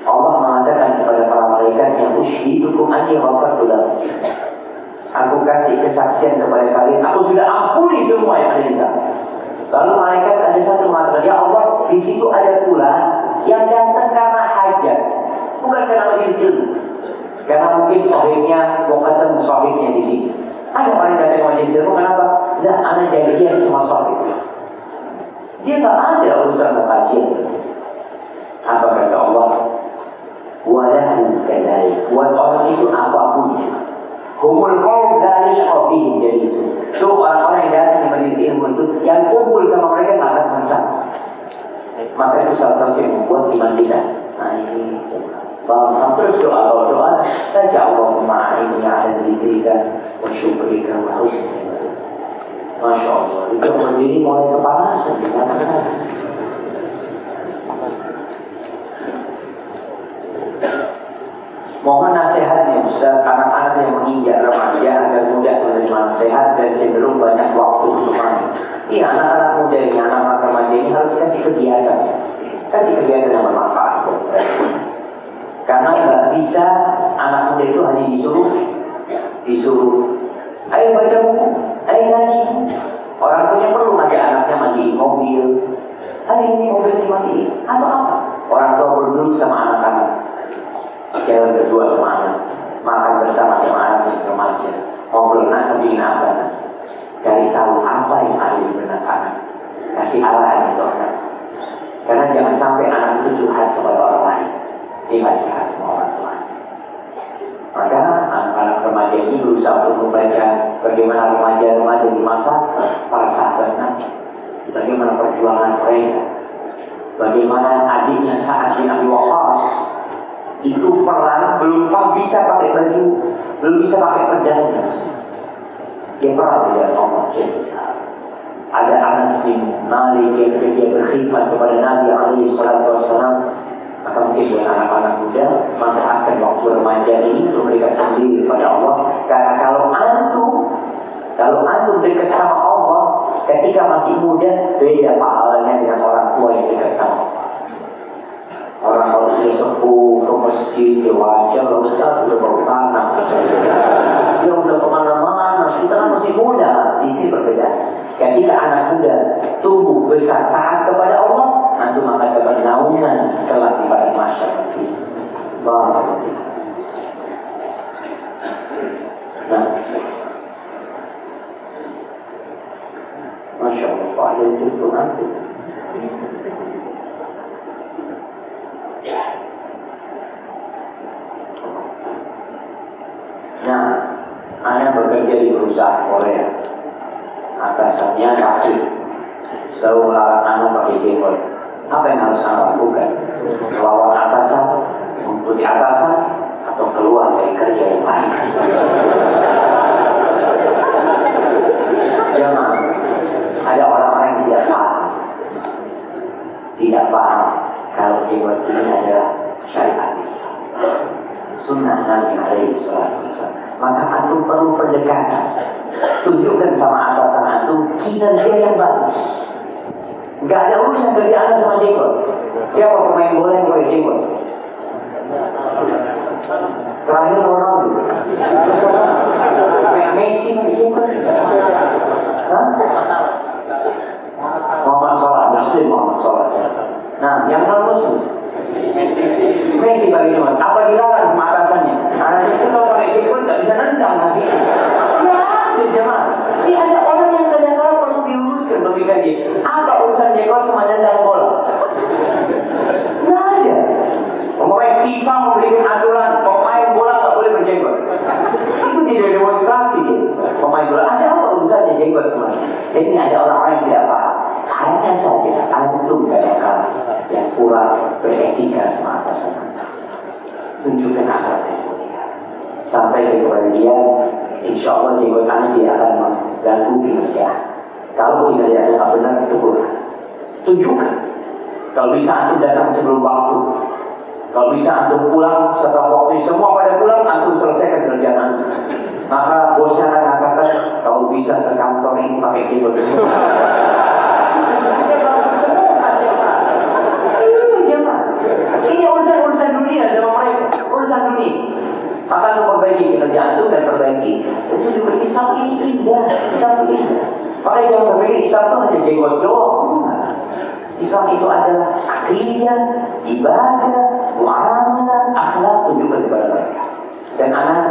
Allah mengatakan kepada para malaikatnya, "Ushhidukum anni ghafartu lakum." Aku kasih kesaksian kepada kalian, aku sudah ampuni semua yang ada di sana. Lalu malaikat ada satu mengatakan, "Ya Allah, di situ ada pula yang datang karena hajat, bukan karena majlis ilmu. Karena mungkin sahibnya mau ketemu sahibnya di sini. Ada orang datang majlis ilmu, kenapa? Tidak, anak janjian sama sahib. Dia tak ada urusan kajian." Apa kata Allah? Walahu kadalik. Buat orang itu apapun. Humul qaum la yashqa bihim jalisun. Itu orang-orang yang datang di majlis ilmu itu, yang kumpul sama mereka tak akan sesat. Maka itu salah satu yang membuat iman kita. Nah ini bahwa terus doa. Baca Allahumma a'inni 'ala dzikrika wa syukrika wa husni ibadatik. Masya Allah. Itu berdiri mulai kepanasan. Mohon nasihatnya Ustaz, anak-anak yang menginjak remaja agar mudah menerima nasihat dan cenderung banyak waktu untuk main. Iya, anak-anak muda ini, anak-anak remaja ini harus kasih kegiatan yang bermanfaat buat mereka. Karena nggak bisa anak muda itu hanya disuruh, ayo baca buku, ayo ngaji. Orang tuanya perlu ngajak anaknya mandiin mobil. Hari ini mobil dimandiin, apa? Orang tua berduduk sama anak-anak, jalan berdua sama anak, makan bersama sama anak yang remaja, ngobrol nanti apa, cari tahu apa yang ada di benak anak, kasih arahan itu anak. Karena jangan sampai anak itu curhat kepada orang lain, dia nggak curhat sama orang tua. Maka anak-anak remaja ini berusaha untuk membaca bagaimana remaja-remaja di masa para sahabat Nabi, bagaimana perjuangan mereka, bagaimana adiknya Sa'ad bin Abi Waqqas itu perang, belum bisa pakai baju, belum bisa pakai pedang. Dia perang dengan Allah. Ada Anas bin Malik yang dia berkhidmat kepada Nabi SAW. Maka mungkin buat anak-anak muda manfaatkan waktu remaja ini untuk mendekatkan diri kepada Allah. Karena kalau antum dekat sama Allah ketika masih muda, beda pahalanya dengan orang tua yang dekat sama Allah. Orang kalau sudah sepuh ke masjid, dia wajar, Ustaz sudah baru tanah, dia udah kemana-mana, kita kan masih muda. Di sini berbeda. Ketika anak muda tumbuh besar taat kepada Allah, antum akan dapat naungan kelak di pada masyarakat. Nah, Masya Allah, Pak, ada itu nanti. Nah, Anda bekerja di perusahaan Korea, atasannya kafir, selalu melarang Anda pakai jenggot. Apa yang harus Anda lakukan? Melawan atasan, mengikuti atasan, atau keluar dari kerja yang lain? Jangan. Ada orang-orang yang tidak paham kalau jenggot ini adalah syariat Islam, sunnah Nabi SAW. Maka antum perlu pendekatan, tunjukkan sama atasan antum kinerja yang bagus. Gak ada urusan kerjaan sama jenggot. Siapa pemain bola yang pakai jenggot? Terakhir Ronaldo, Messi pakai jenggot. Muhammad Salah, Muslim Muhammad Salah. Nah, yang non Muslim Messi pakai jenggot. Apa dilarang sama atasannya. Anak itu kalau pakai jenggot nggak bisa nendang nanti. Ya, ada jemaah. Ini ada orang yang kadang-kadang perlu diuruskan pemikiran dia. Apa urusan jenggot cuma nendang bola? Nggak ada. Pemain FIFA memberikan aturan pemain bola nggak boleh berjenggot. Itu tidak demonstrasi dia. Pemain bola ada apa urusannya jenggot semua? Jadi ada orang-orang yang tidak paham. Hanya saja antum kadang-kadang yang kurang beretika sama atasan. Tunjukkan akhlak yang mulia. Sampai kepada dia, insya Allah jenggot anda dia akan mengganggu kinerja. Kalau kinerja tidak benar itu kurang. Tunjukkan. Kalau bisa antum datang sebelum waktu. Kalau bisa antum pulang setelah waktu semua pada pulang, antum selesaikan kerjaan antum. Maka bosnya akan katakan kalau bisa sekantor ini pakai jenggot semua. Ini urusan dunia sama mereka, urusan dunia. Maka untuk perbaiki kerjaan itu dan perbaiki itu juga Islam ini indah, Islam itu indah. Maka yang berpikir Islam itu hanya jenggot doang. Islam itu adalah akidah, ibadah, muamalah, akhlak tunjukkan kepada mereka. Dan anak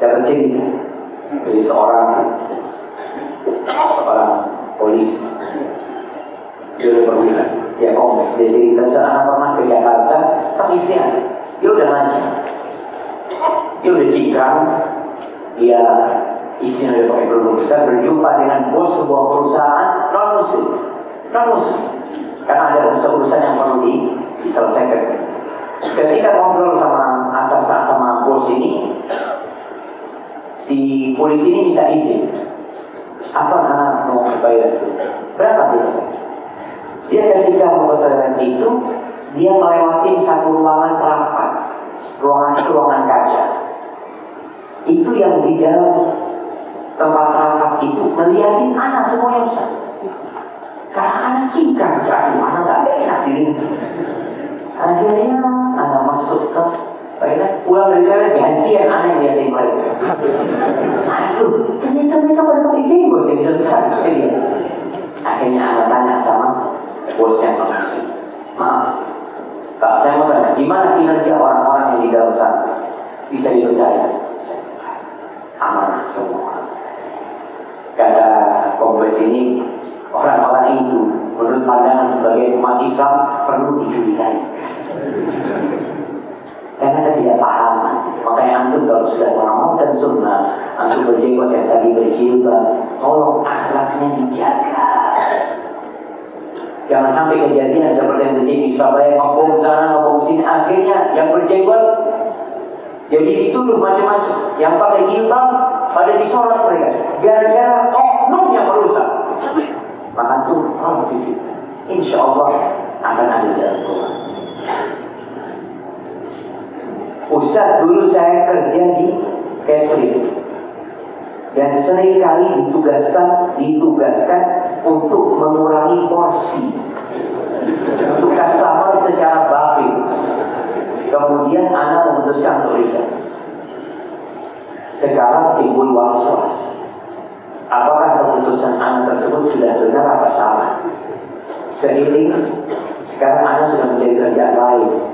dapat cerita dari seorang polisi. Dia berbilang, dia komis, dia cerita seorang pernah ke Jakarta sama istrinya. Dia udah ngaji, dia udah cikram, dia istrinya udah pakai kerudung besar, berjumpa dengan bos sebuah perusahaan non muslim. Karena ada urusan yang perlu diselesaikan. Ketika ngobrol sama atasan sama bos ini, si polisi ini minta izin. Apa karena mau bayar? Berapa dia? Dia ketika memotretkan itu, dia melewati satu ruangan rapat. Ruangan itu ruangan kaca. Itu yang di dalam tempat rapat itu melihatin anak semuanya Ustaz. Karena anak cingkrang, anak gak enak diri. Akhirnya anak masuk ke toilet, pulang dari toilet gantian anak yang lihatin mereka. Nah itu, ternyata mereka pada pakai jenggot yang dekat. Akhirnya anak tanya sama bosnya langsung, maaf, Kak, saya mau tanya, gimana kinerja orang-orang yang di dalam sana? Bisa dipercaya? Amanah semua. Kata kompres ini, orang-orang itu menurut pandangan sebagai umat Islam perlu dicurigai. Karena tidak paham. Makanya antum kalau sudah mengamalkan sunnah, antum berjenggot yang tadi berjilbab, tolong akhlaknya dijaga. Jangan sampai kejadian seperti yang terjadi di Surabaya, ngomong sana, ngomong sini, akhirnya yang berjenggot jadi dituduh macam-macam. Yang pakai jilbab pada disorot mereka, gara-gara oknum yang merusak. Maka itu tolong dikit. Insya Allah akan ada jalan keluar. Ustaz, dulu saya kerja di catering dan seringkali ditugaskan untuk mengurangi porsi untuk customer secara batin. Kemudian anak memutuskan untuk resign. Sekarang timbul was-was. Apakah keputusan anak tersebut sudah benar apa salah? Seiring sekarang anak sudah menjadi kerjaan lain.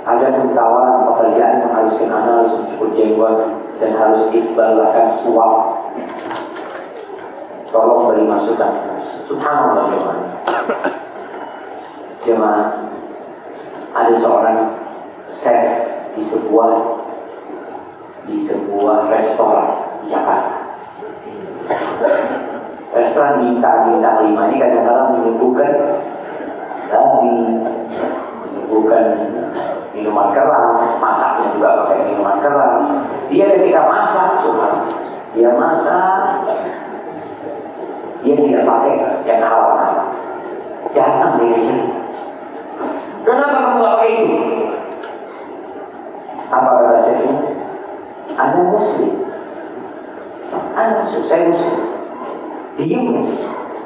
Ada tawaran pekerjaan yang haruskan anak harus cukup jenggot dan harus isbal bahkan suap. Tolong beri masukan. Subhanallah jemaah. Ada seorang chef di sebuah restoran di Jakarta. Restoran bintang 5 ini kadang-kadang menyebutkan minuman keras, masaknya juga pakai minuman keras. Dia ketika masak, dia tidak pakai yang halal. Jangan dirinya. Kenapa kamu nggak pakai itu? Apa kata saya? Anda muslim. Saya muslim. Diam.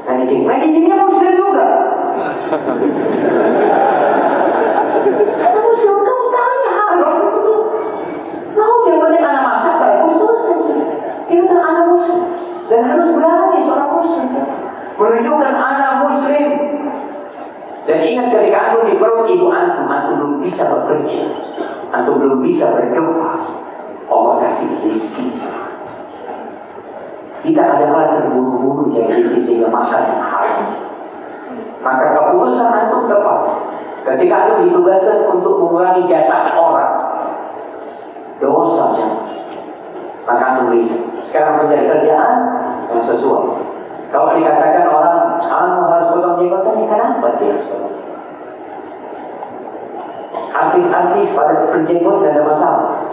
Manajernya muslim juga. Anda muslim, kamu tanya haram. Tahu yang penting anak masak kayak khusus. Itu kan anak muslim. Dan harus berani seorang muslim menunjukkan anak muslim. Dan ingat ketika aku di perut ibu antum belum bisa bekerja, antum belum bisa berdoa, Allah kasih rezeki. Kita kadang-kadang terburu-buru jadi rezeki sehingga makan yang haram. Maka keputusan antum tepat. Ketika antum ditugaskan untuk mengurangi jatah orang, dosa jangan. Maka antum bisa. Sekarang mencari kerjaan yang sesuai. Kalau dikatakan orang harus potong jenggotan, kenapa sih harus potong? Artis-artis pada berjenggot tidak ada masalah.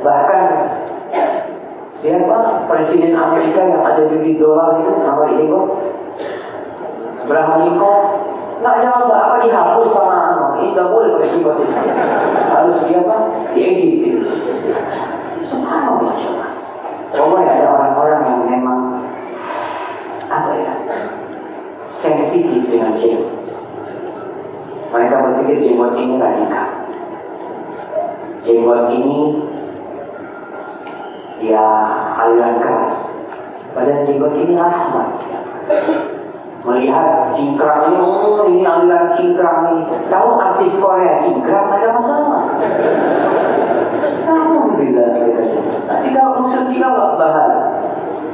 Bahkan siapa presiden Amerika yang ada bibit dolar itu nama jenggot? Abraham Lincoln, nggak ada masalah, apa dihapus sama ini nggak boleh pakai jenggot itu. Harus dia apa? Diedit. Subhanallah. Pokoknya ada orang-orang yang memang sensitif dengan jenggot. Mereka berpikir jenggot ini radikal. Jenggot ini ya aliran keras. Padahal jenggot ini rahmat. Melihat cingkrang ini, ini aliran cingkrang ini. Kalau artis Korea cingkrang ada masalah. Alhamdulillah. Nanti kalau muslim tidak bahaya.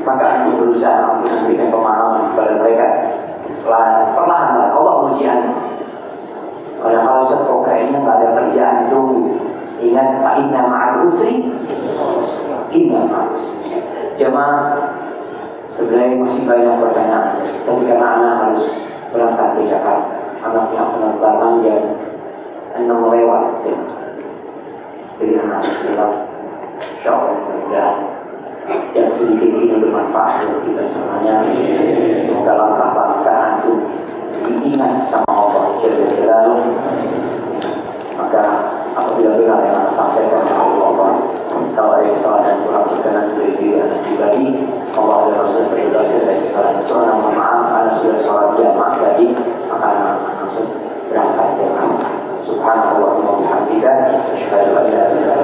Maka aku berusaha untuk memberikan pemahaman kepada mereka. Perlahan-lahan Allah ujian. Kalau kok kayaknya nggak ada kerjaan itu, ingat Pak Inna ma'al usri, Inna ma'al usri. Jemaah, sebenarnya masih banyak pertanyaan, tapi karena anak harus berangkat ke Jakarta, anaknya penerbangan dan 6 lewat, ya. Jadi anak bilang, insya Allah yang sedikit ini bermanfaat untuk kita semuanya. Semoga langkah-langkah antum diingat sama Allah Jalla Jalaluhu. Maka apabila benar yang sampaikan Allah, kalau ada salah dan kurang berkenan dari diri anak pribadi, Allah dan Rasul berdasar dari salah itu, nama maaf karena sudah sholat jamaah tadi, maka anak langsung berangkat ke rumah. Subhanallah wa bihamdihi, asyhadu an la ilaha